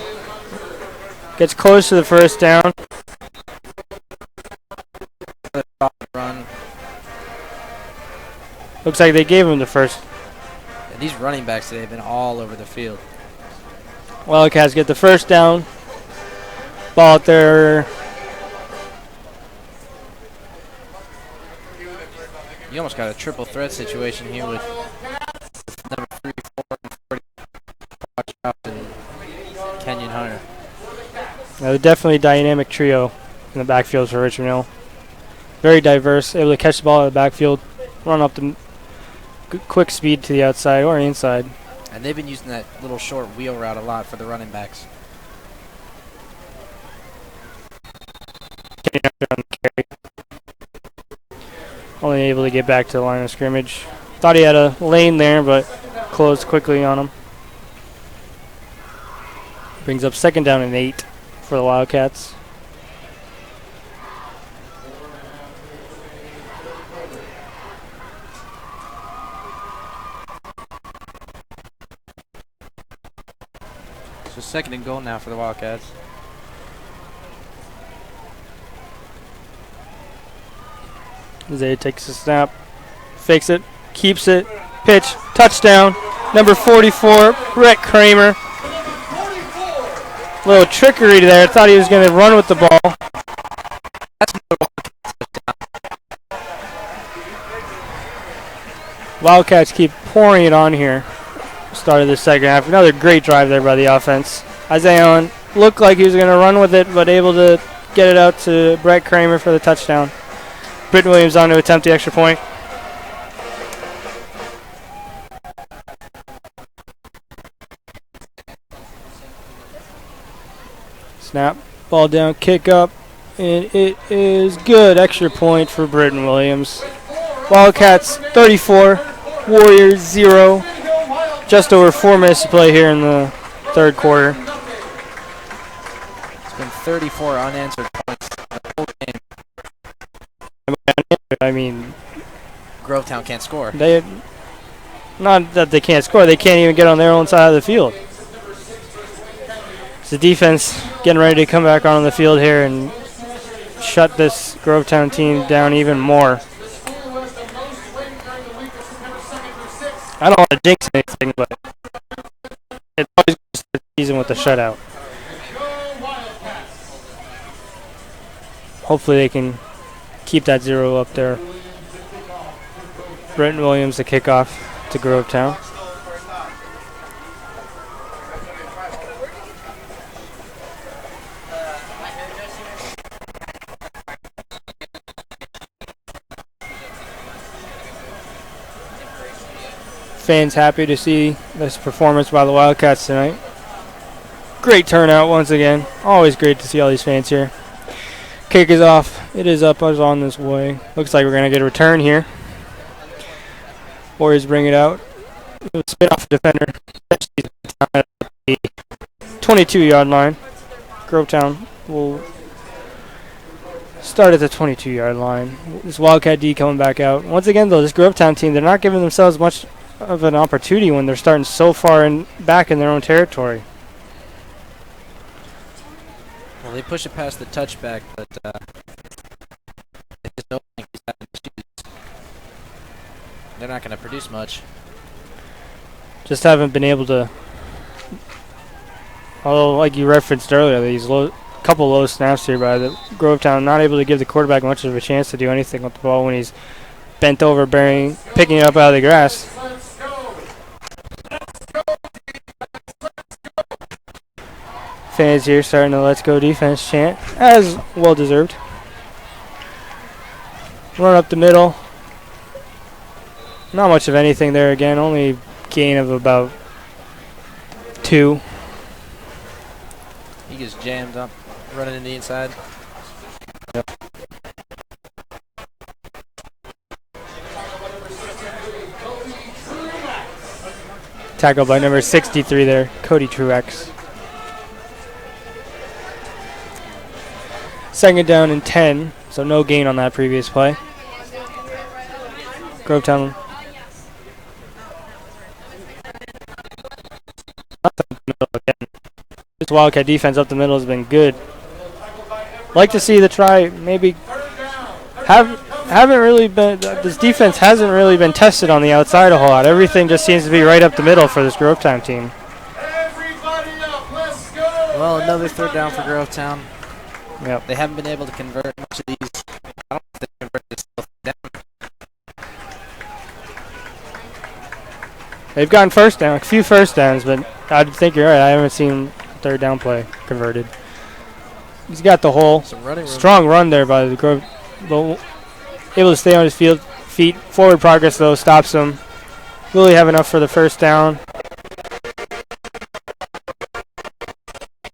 Gets close to the first down. Run. Looks like they gave him the first. Yeah, these running backs today have been all over the field. Wildcats get the first down. Ball out there. You almost got a triple threat situation here with number 3, 4, and 40. Watch out, and Kenyon Hunter. Now they're definitely a dynamic trio in the backfield for Richmond Hill. Very diverse, able to catch the ball in the backfield, run up the quick speed to the outside or inside. And they've been using that little short wheel route a lot for the running backs. Only able to get back to the line of scrimmage. Thought he had a lane there, but closed quickly on him. Brings up second down and 8 for the Wildcats. So second and goal now for the Wildcats. Isaiah takes a snap, fakes it, keeps it, pitch, touchdown. Number 44, Brett Kramer. Little trickery there. Thought he was going to run with the ball. Wildcats keep pouring it on here. Start of the second half. Another great drive there by the offense. Isaiah Allen looked like he was going to run with it, but able to get it out to Brett Kramer for the touchdown. Britton Williams on to attempt the extra point. Snap, ball down, kick up, and it is good. Extra point for Britton Williams. Wildcats 34, Warriors 0. Just over 4 minutes to play here in the third quarter. It's been 34 unanswered points the whole game. I mean, Grovetown can't score. they not that they can't score, they can't even get on their own side of the field. It's the defense getting ready to come back on the field here and shut this Grovetown team down even more. I don't want to jinx anything, but it's always good to start the season with a shutout. Hopefully they can keep that 0 up there. Britton Williams, the kickoff to Grovetown. Fans happy to see this performance by the Wildcats tonight. Great turnout once again. Always great to see all these fans here. Kick is off. It is up. I was on this way. Looks like we're going to get a return here. Warriors bring it out. It'll spin off the defender. At the 22-yard line. Grovetown will start at the 22-yard line. This Wildcat D coming back out. Once again, though, this Grovetown team, they're not giving themselves much of an opportunity when they're starting so far back in their own territory. Well, they push it past the touchback, but they just don't think he's having issues. They're not going to produce much. Just haven't been able to. Although, like you referenced earlier, these couple low snaps here by the Grovetown, not able to give the quarterback much of a chance to do anything with the ball when he's bent over, picking it up out of the grass. Fans here starting to "Let's go defense" chant, as well deserved. Run up the middle. Not much of anything there again, only gain of about 2. He gets jammed up, running in the inside. Yep. Tackled by number 63 there, Cody Truex. Second down and 10, so no gain on that previous play. Grovetown. This Wildcat defense up the middle has been good. Like to see the try maybe haven't really been, this defense hasn't really been tested on the outside a whole lot. Everything just seems to be right up the middle for this Grovetown team. Everybody up, let's go. Well, another third down for Grovetown. Yep. They haven't been able to convert much of these. I don't think they converted this down. They've gotten first down, a few first downs, but I think you're right. I haven't seen third down play converted. He's got the hole. Strong run there by the Grove. Able to stay on his feet. Forward progress, though, stops him. Will he have enough for the first down?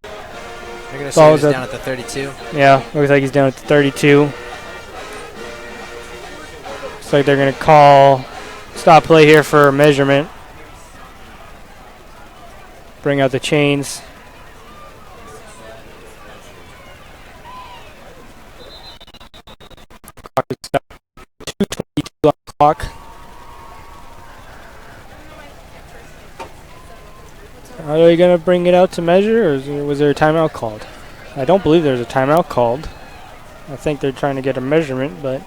They're going to say he's down at the 32. Yeah, looks like he's down at the 32. Looks like they're going to call stop play here for measurement. Bring out the chains. Clock is up. 2:22 on the clock. Are they going to bring it out to measure, or was there a timeout called? I don't believe there's a timeout called. I think they're trying to get a measurement, but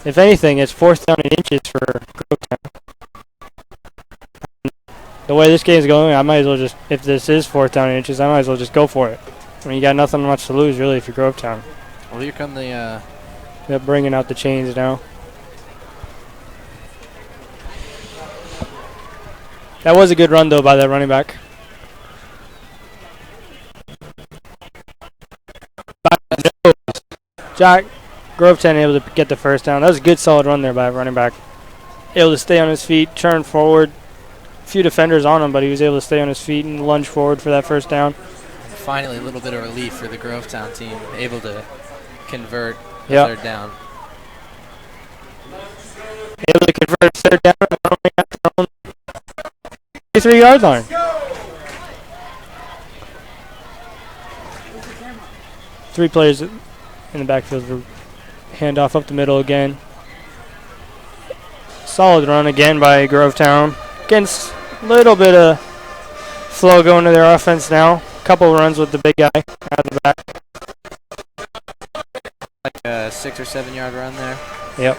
if anything, it's fourth down in inches for Grovetown. The way this game's going, I might as well just, if this is fourth down in inches, I might as well just go for it. I mean, you got nothing much to lose, really, if you're Grovetown. Well, here come the... They're bringing out the chains now. That was a good run, though, by that running back. Jack Grovetown able to get the first down. That was a good, solid run there by running back. Able to stay on his feet, turn forward. A few defenders on him, but he was able to stay on his feet and lunge forward for that first down. Finally, a little bit of relief for the Grovetown team, able to convert third down. Able to convert third down and only at their own 3-yard line. Three players in the backfield for handoff up the middle again. Solid run again by Grovetown. Against a little bit of flow going to their offense now. Couple runs with the big guy out of the back. Like a 6 or 7 yard run there. Yep.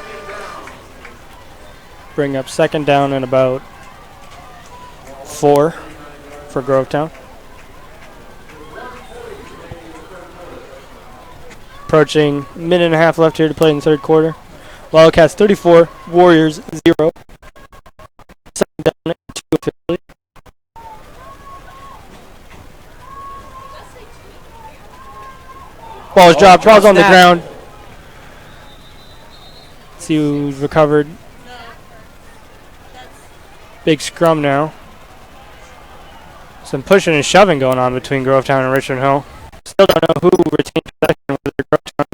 Bring up second down and about 4 for Grovetown. Approaching a minute and a half left here to play in the third quarter. Wildcats 34, Warriors 0. Second down and 2 officially. Ball's dropped. Ball's on the ground. See who's recovered. Big scrum now. Some pushing and shoving going on between Grovetown and Richmond Hill. Still don't know who retained possession, whether Grovetown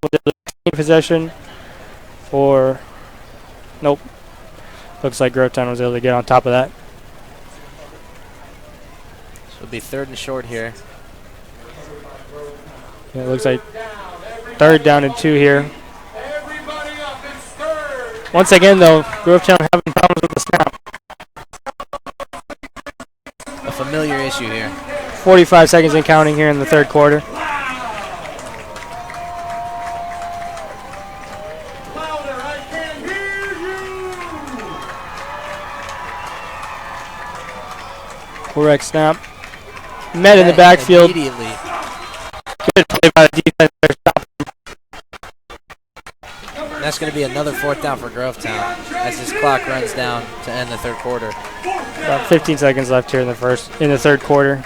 was able to retain possession or nope. Looks like Grovetown was able to get on top of that. So it'll be third and short here. Yeah, it looks like third down and 2 here. Once again, though, Grovetown having problems with the snap. A familiar issue here. 45 seconds and counting here in the third quarter. Correct snap. Met in the backfield. Immediately. Good play by the defense there. And that's going to be another fourth down for Grovetown as this clock runs down to end the third quarter. About 15 seconds left here in the third quarter.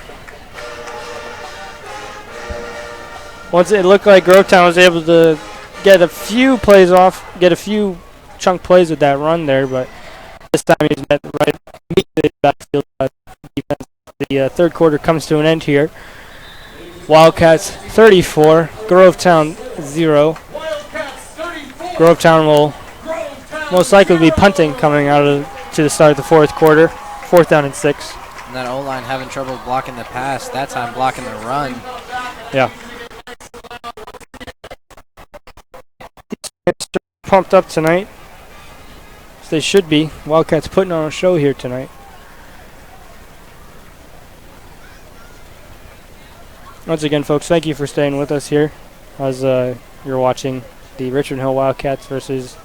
Once it looked like Grovetown was able to get a few plays off, get a few chunk plays with that run there, but this time he's met right immediately in the backfield defense. The third quarter comes to an end here. Wildcats 34, Grovetown 0. Grovetown will most likely be punting coming out of to the start of the fourth quarter. 4th down and 6. And that O-line having trouble blocking the pass. That time blocking the run. Yeah. Pumped up tonight. As they should be. Wildcats putting on a show here tonight. Once again, folks, thank you for staying with us here as you're watching the Richmond Hill Wildcats versus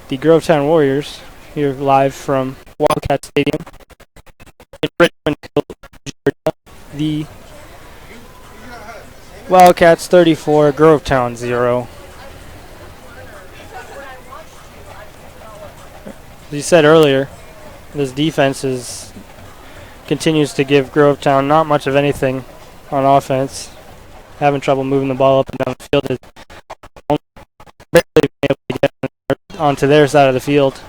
the Grovetown Warriors here live from Wildcat Stadium in Richmond Hill, Georgia. The Wildcats 34, Grovetown 0. As you said earlier, this defense continues to give Grovetown not much of anything on offense. Having trouble moving the ball up and down the field. Is barely been able to get onto their side of the field.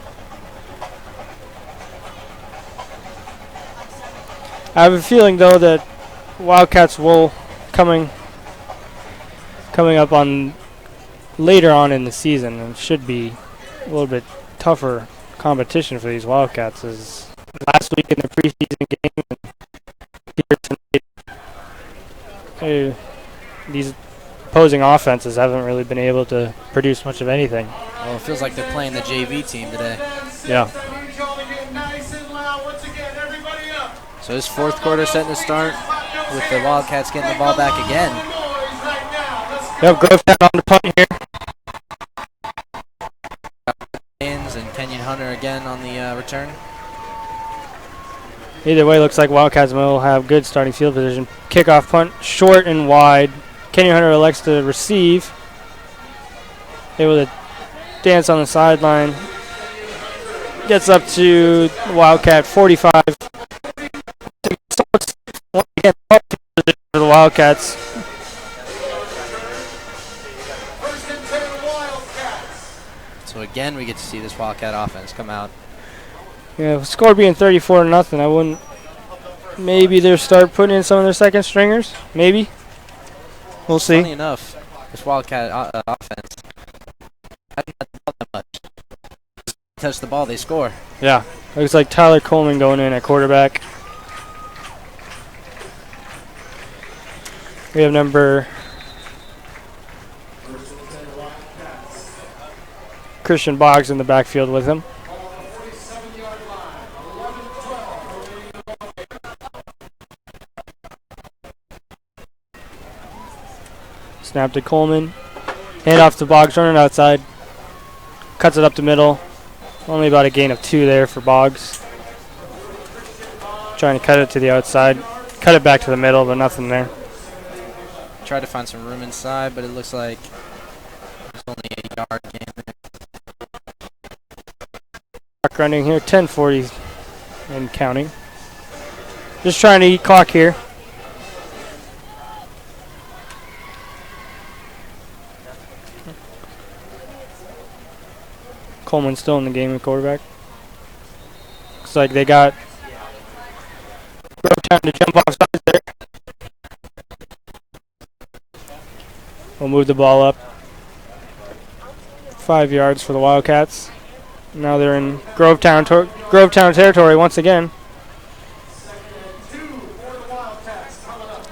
I have a feeling, though, that Wildcats will coming up on later on in the season, and should be a little bit tougher competition for these Wildcats. As last week in the preseason game and here tonight, these opposing offenses haven't really been able to produce much of anything. Well, it feels like they're playing the JV team today. Yeah. So this fourth quarter setting to start with the Wildcats getting the ball back again. Yep, Grovetown on the punt here. And Kenyon Hunter again on the return. Either way, looks like Wildcats will have good starting field position. Kickoff punt, short and wide. Kenyon Hunter elects to receive. Able to dance on the sideline. Gets up to Wildcat 45. Once again, for the Wildcats. So again, we get to see this Wildcat offense come out. Yeah, with score being 34-0, I wouldn't. Maybe they'll start putting in some of their second stringers. Maybe. We'll see. Funny enough, this Wildcat offense hasn't touched the ball that much. Touch the ball, they score. Yeah, looks like Tyler Coleman going in at quarterback. We have number Christian Boggs in the backfield with him. Snap to Coleman. Hand off to Boggs, running outside. Cuts it up the middle. Only about a gain of 2 there for Boggs. Trying to cut it to the outside. Cut it back to the middle, but nothing there. Tried to find some room inside, but it looks like there's only a yard gain there. Clock running here, 10:40 and counting. Just trying to eat clock here. Coleman still in the game at quarterback. Looks like they got Grovetown to jump off sides there. We'll move the ball up 5 yards for the Wildcats. Now they're in Grovetown territory once again.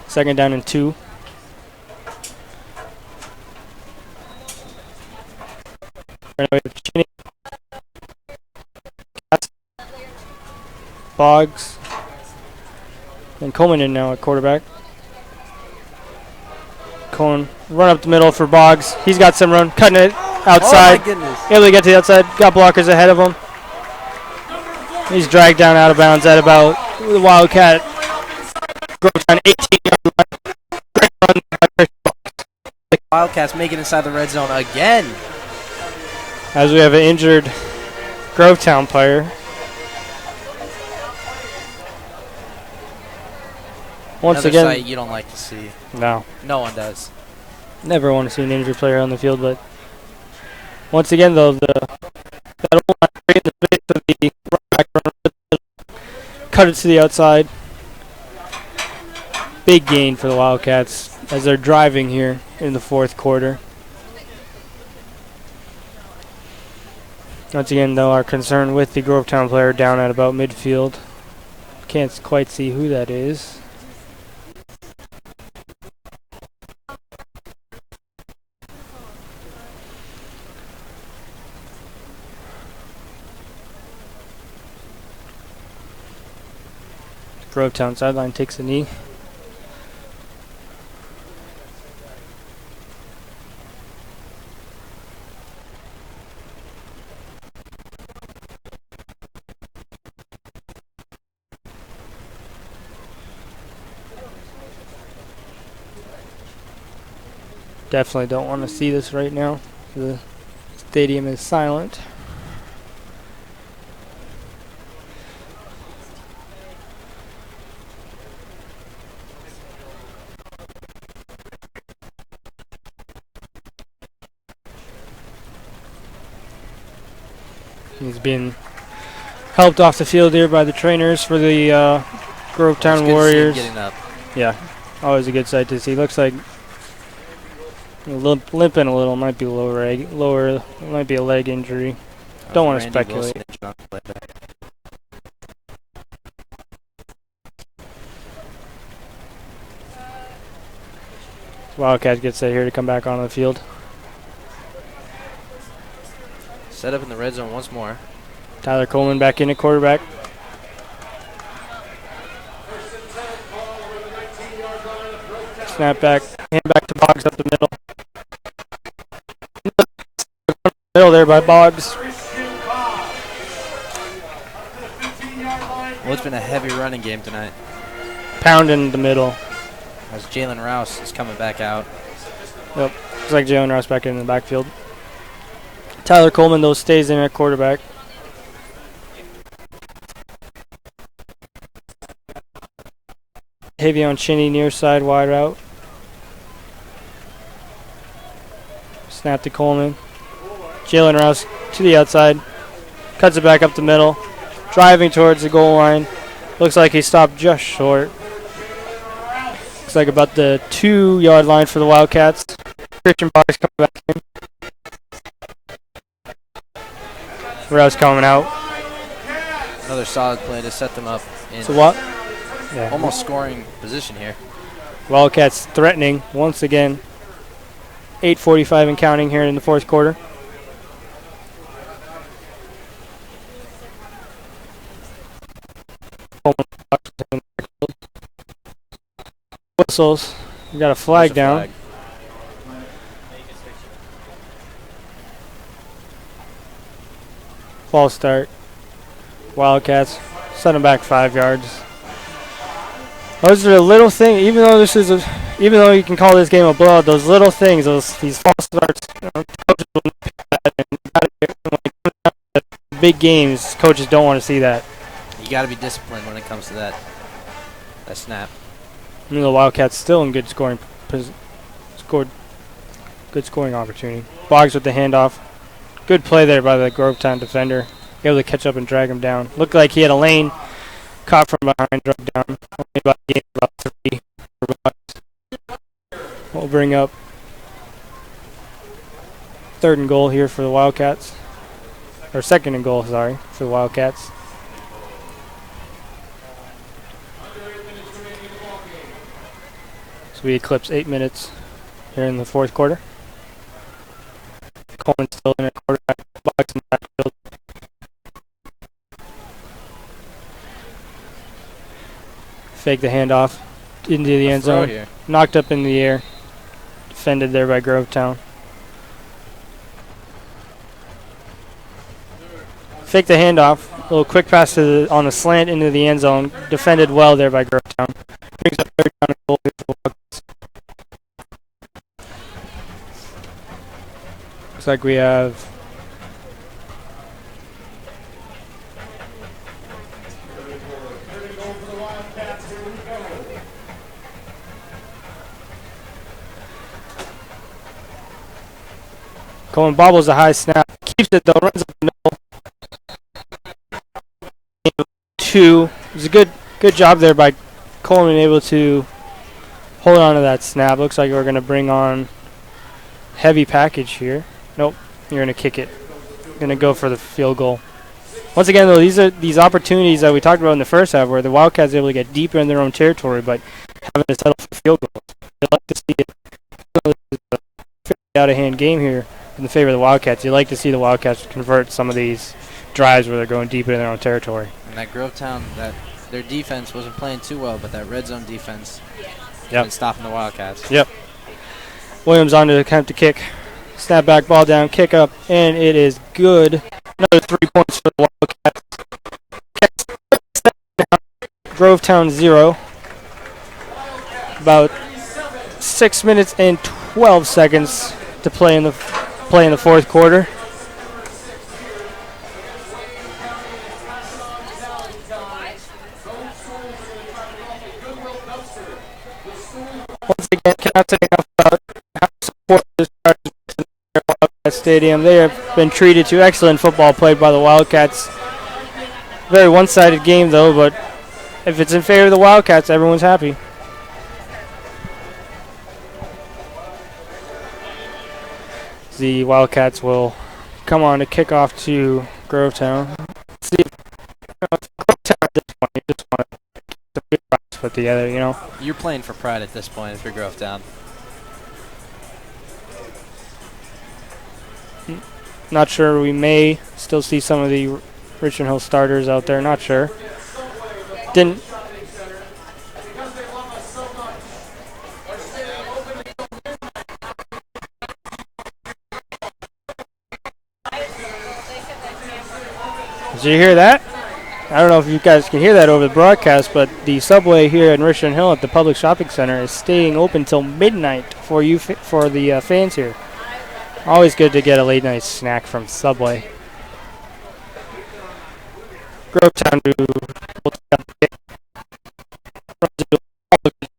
2nd down and 2. Boggs and Coleman in now at quarterback. Coleman run up the middle for Boggs. He's got some run, cutting it outside. Oh my goodness. Able to get to the outside. Got blockers ahead of him. He's dragged down out of bounds at about the Wildcat. Grovetown 18-yard line. Great run by Christian Boggs. The Wildcats make it inside the red zone again. As we have an injured Grovetown player. Once Another again, sight you don't like to see. no. No one does. Never want to see an injured player on the field, but once again, though, that O-line right in the face of the running back cut it to the outside. Big gain for the Wildcats as they're driving here in the fourth quarter. Once again, though, our concern with the Grovetown player down at about midfield. Can't quite see who that is. Grovetown sideline takes a knee. Definitely don't want to see this right now. The stadium is silent. He's being helped off the field here by the trainers for the Grovetown Warriors. Getting up. Yeah, always a good sight to see. Looks like limping a little. Might be lower. Might be a leg injury. Don't want to speculate. Wildcat gets set here to come back onto the field. Set up in the red zone once more. Tyler Coleman back in at quarterback. Snap back, hand back to Boggs up the middle. Middle there by Boggs. Well, it's been a heavy running game tonight. Pound in the middle. As Jalen Rouse is coming back out. Yep, looks like Jalen Rouse back in the backfield. Tyler Coleman, though, stays in at quarterback. Havion Chinney near side wide route. Snap to Coleman. Jalen Rouse to the outside. Cuts it back up the middle. Driving towards the goal line. Looks like he stopped just short. Looks like about the 2-yard line for the Wildcats. Christian Boggs coming back in. Rouse coming out. Another solid play to set them up in So what? Yeah. almost scoring position here. Wildcats threatening once again. 8:45 and counting here in the fourth quarter. Whistles. We got a flag down. False start. Wildcats set them back 5 yards. Those are the little things. Even though you can call this game a blowout, those little things, these false starts, coaches will pick that. And when it comes down to big games, coaches don't want to see that. You got to be disciplined when it comes to that snap. And the Wildcats still in good scoring opportunity. Boggs with the handoff. Good play there by the Grovetown defender. Able to catch up and drag him down. Looked like he had a lane. Caught from behind, drug down. Only about 3 for Boggs. We'll bring up 3rd and goal here for the Wildcats. Or 2nd and goal, sorry, for the Wildcats. So we eclipse 8 minutes here in the fourth quarter. Coleman still in at quarterback. Boggs in the backfield. Fake the handoff into the end zone. Here. Knocked up in the air. Defended there by Grovetown. Fake the handoff. A little quick pass on a slant into the end zone. Defended well there by Grovetown. Brings up 3rd down and goal here for the Wildcats. Looks like we have Coleman bobbles a high snap, keeps it though, runs up the middle. 2. It was a good job there by Coleman, able to hold on to that snap. Looks like we're going to bring on heavy package here. Nope, you're going to kick it. going to go for the field goal. Once again, though, these are these opportunities that we talked about in the first half where the Wildcats are able to get deeper in their own territory, but having to settle for field goals. They like to see it. It's a fairly out-of-hand game here in the favor of the Wildcats. You like to see the Wildcats convert some of these drives where they're going deeper in their own territory. And that Grovetown, their defense wasn't playing too well, but that red zone defense has Yep. been stopping the Wildcats. Yep. Williams on to attempt to kick. Snap back, ball down, kick up, and it is good. Another 3 points for the Wildcats. Grovetown 0. About 6 minutes and 12 seconds to play in the fourth quarter. Once again, cannot say enough about how support this Wildcat Stadium. They have been treated to excellent football played by the Wildcats. Very one-sided game, though, but if it's in favor of the Wildcats, everyone's happy. The Wildcats will come on to kick off to Grovetown. See, Grovetown at this point, you just want to put together, you know. You're playing for pride at this point if you're Grovetown. Not sure. We may still see some of the Richmond Hill starters out there. Not sure. Didn't. Did you hear that? I don't know if you guys can hear that over the broadcast, but the subway here in Richmond Hill at the Public Shopping Center is staying open till midnight for you for the fans here. Always good to get a late night snack from Subway. Grovetown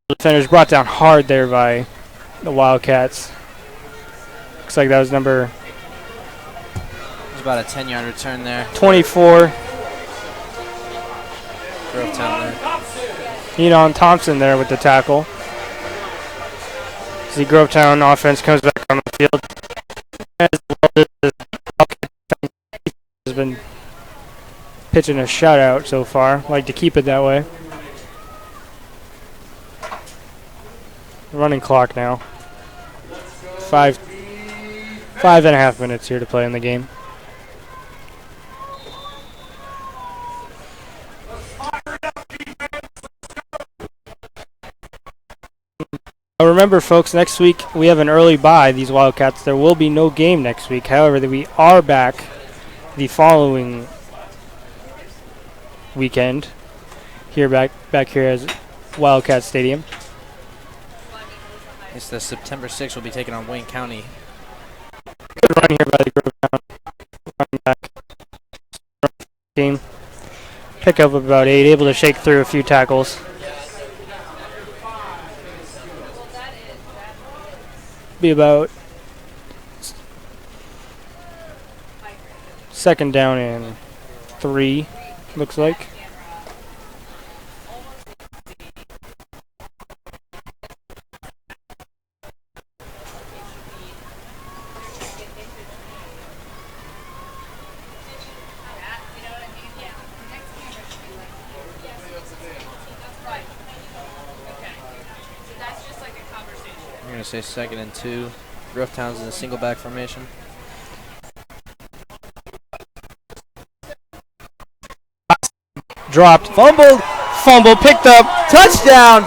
defenders brought down hard there by the Wildcats. Looks like that was number It was about a 10-yard return there. 24. Grovetown there. Enon Thompson there with the tackle. The Grovetown offense comes back on the field. As well as the has been pitching a shutout so far. Like to keep it that way. Running clock now. 5.5 minutes here to play in the game. Now remember, folks, next week we have an early bye, these Wildcats. There will be no game next week. However, we are back the following weekend here back here as Wildcat Stadium. It's the September 6th. We'll be taking on Wayne County. Good run here by the Grovetown running back team. Pick up about 8, able to shake through a few tackles. Be about second down and 3, looks like. I'm going to say 2nd and 2. Grovetown's in a single back formation. Dropped, fumbled, picked up, touchdown!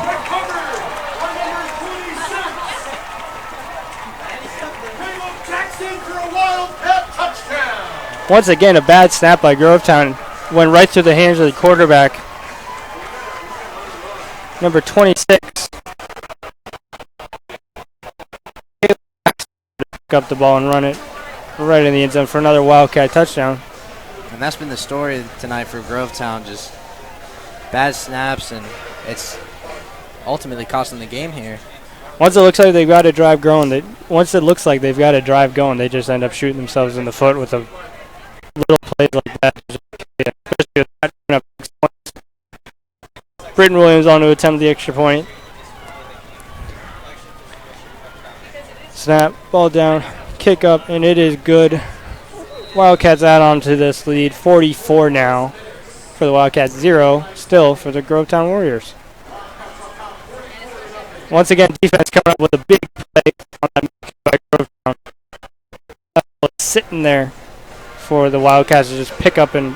Once again, a bad snap by Grovetown. Went right through the hands of the quarterback. Number 26. Pick up the ball and run it right in the end zone for another Wildcat touchdown. And that's been the story tonight for Grovetown. Just bad snaps, and it's ultimately costing the game here. Once it looks like they've got a drive going, they just end up shooting themselves in the foot with a little plays like that. Especially with that coming up 6 points. Britton Williams on to attempt the extra point. Snap, ball down, kick up, and it is good. Wildcats add on to this lead, 44 now for the Wildcats, 0 still for the Grovetown Warriors. Once again, defense coming up with a big play on that make by Grovetown. That was sitting there for the Wildcats to just pick up and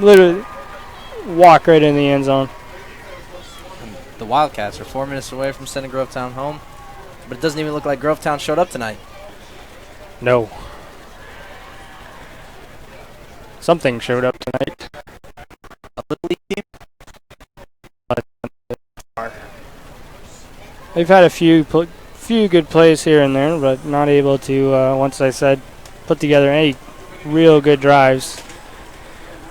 literally walk right in the end zone. And the Wildcats are 4 minutes away from sending Grovetown home, but it doesn't even look like Grovetown showed up tonight. No. Something showed up tonight. A little league team? They've had a few good plays here and there, but not able to, once I said, put together any real good drives.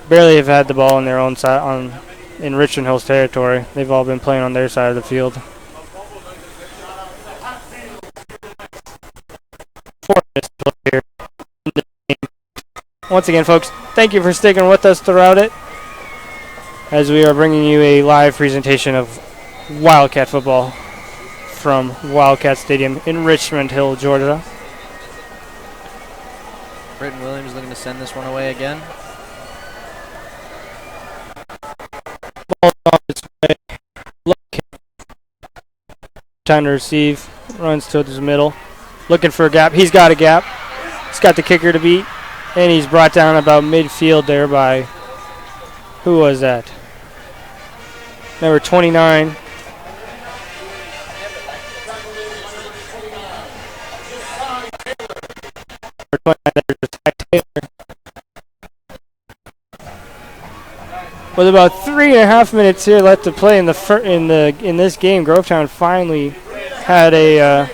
Barely have had the ball on their own side, in Richmond Hill's territory. They've all been playing on their side of the field. 4 minutes to play here. Once again, folks, thank you for sticking with us throughout it, as we are bringing you a live presentation of Wildcat football from Wildcat Stadium in Richmond Hill, Georgia. Britton Williams looking to send this one away again. Ball off its way. Time to receive. Runs towards the middle. Looking for a gap. He's got a gap. He's got the kicker to beat. And he's brought down about midfield there by, who was that? Number 29. With about 3.5 minutes here left to play in this game, Grovetown finally had a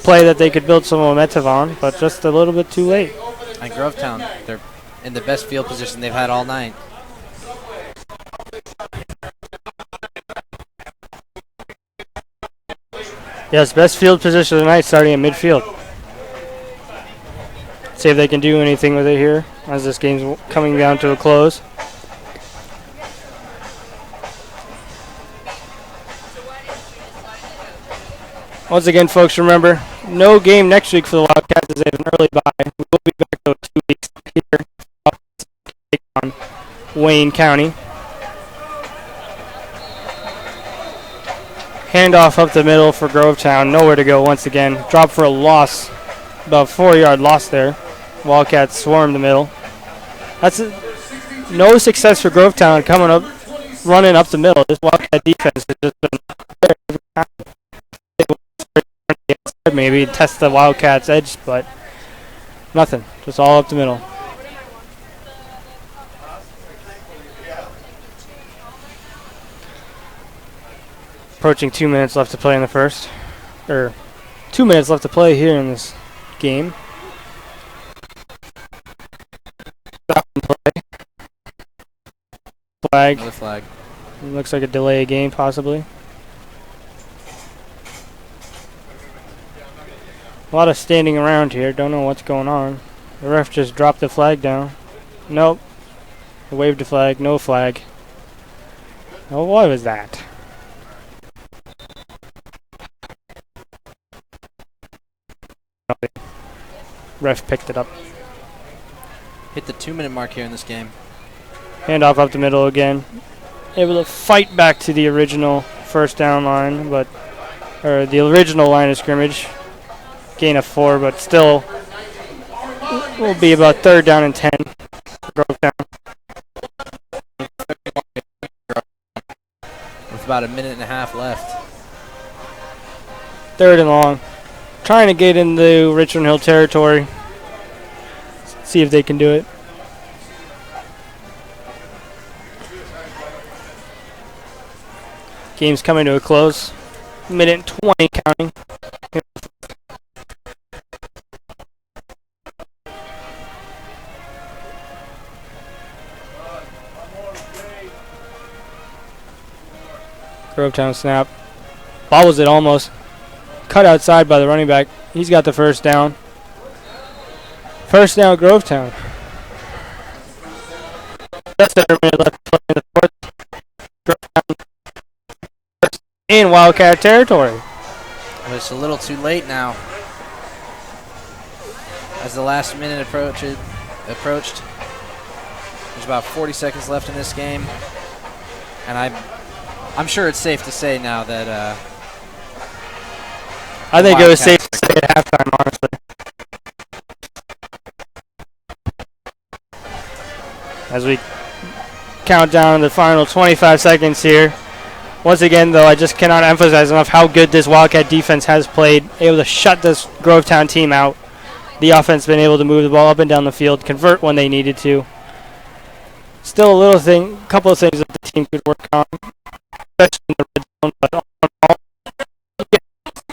play that they could build some momentum on, but just a little bit too late. And Grovetown, they're in the best field position they've had all night. Yes, best field position of the night, starting at midfield. See if they can do anything with it here as this game's coming down to a close. Once again, folks, remember, no game next week for the Wildcats as they have an early bye. We will be back in 2 weeks here on Wayne County. Handoff up the middle for Grovetown. Nowhere to go once again. Drop for a loss. About 4-yard loss there. Wildcats swarm the middle. That's no success for Grovetown coming up, running up the middle. This Wildcat defense has just been there every time. Maybe test the Wildcats' edge, but nothing. Just all up the middle. Approaching 2 minutes left to play in the first. 2 minutes left to play here in this game. Stop and play. Flag. Another flag. Looks like a delay game, possibly. A lot of standing around here. Don't know what's going on. The ref just dropped the flag down. Nope. Waved the flag. No flag. Oh, what was that? Ref picked it up. Hit the 2-minute mark here in this game. Handoff up the middle again. Able to fight back to the original first down line, or the original line of scrimmage. Gain of 4, but still will be about 3rd down and 10 for Grovetown. With about 1.5 minutes left. 3rd and long. Trying to get into Richmond Hill territory. See if they can do it. Game's coming to a close. 1:20 counting. Grovetown snap. Bobbles it almost. Cut outside by the running back. He's got the first down. First down, Grovetown. That's a minute left to play in the fourth. Grovetown in Wildcat territory. But it's a little too late now. as the last minute approached. There's about 40 seconds left in this game, and I'm sure it's safe to say now that I think it was safe to say at halftime, honestly. As we count down the final 25 seconds here. Once again, though, I just cannot emphasize enough how good this Wildcat defense has played, able to shut this Grovetown team out. The offense been able to move the ball up and down the field, convert when they needed to. Still a couple of things that the team could work on, especially in the red zone, but all in all,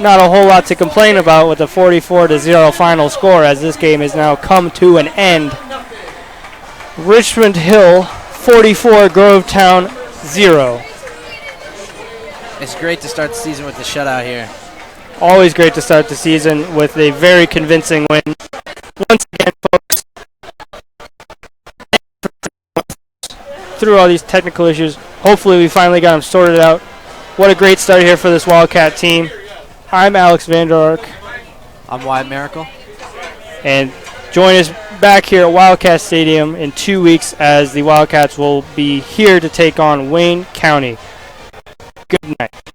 not a whole lot to complain about with a 44-0 final score, as this game has now come to an end. Richmond Hill 44, Grovetown 0. it's great to start the season with the shutout here. Always great to start the season with a very convincing win. Once again, folks, through all these technical issues, hopefully we finally got them sorted out. What a great start here for this Wildcat team. I'm Alex Vander Ark, I'm Wyatt Miracle. and join us back here at Wildcat Stadium in 2 weeks as the Wildcats will be here to take on Wayne County. Good night.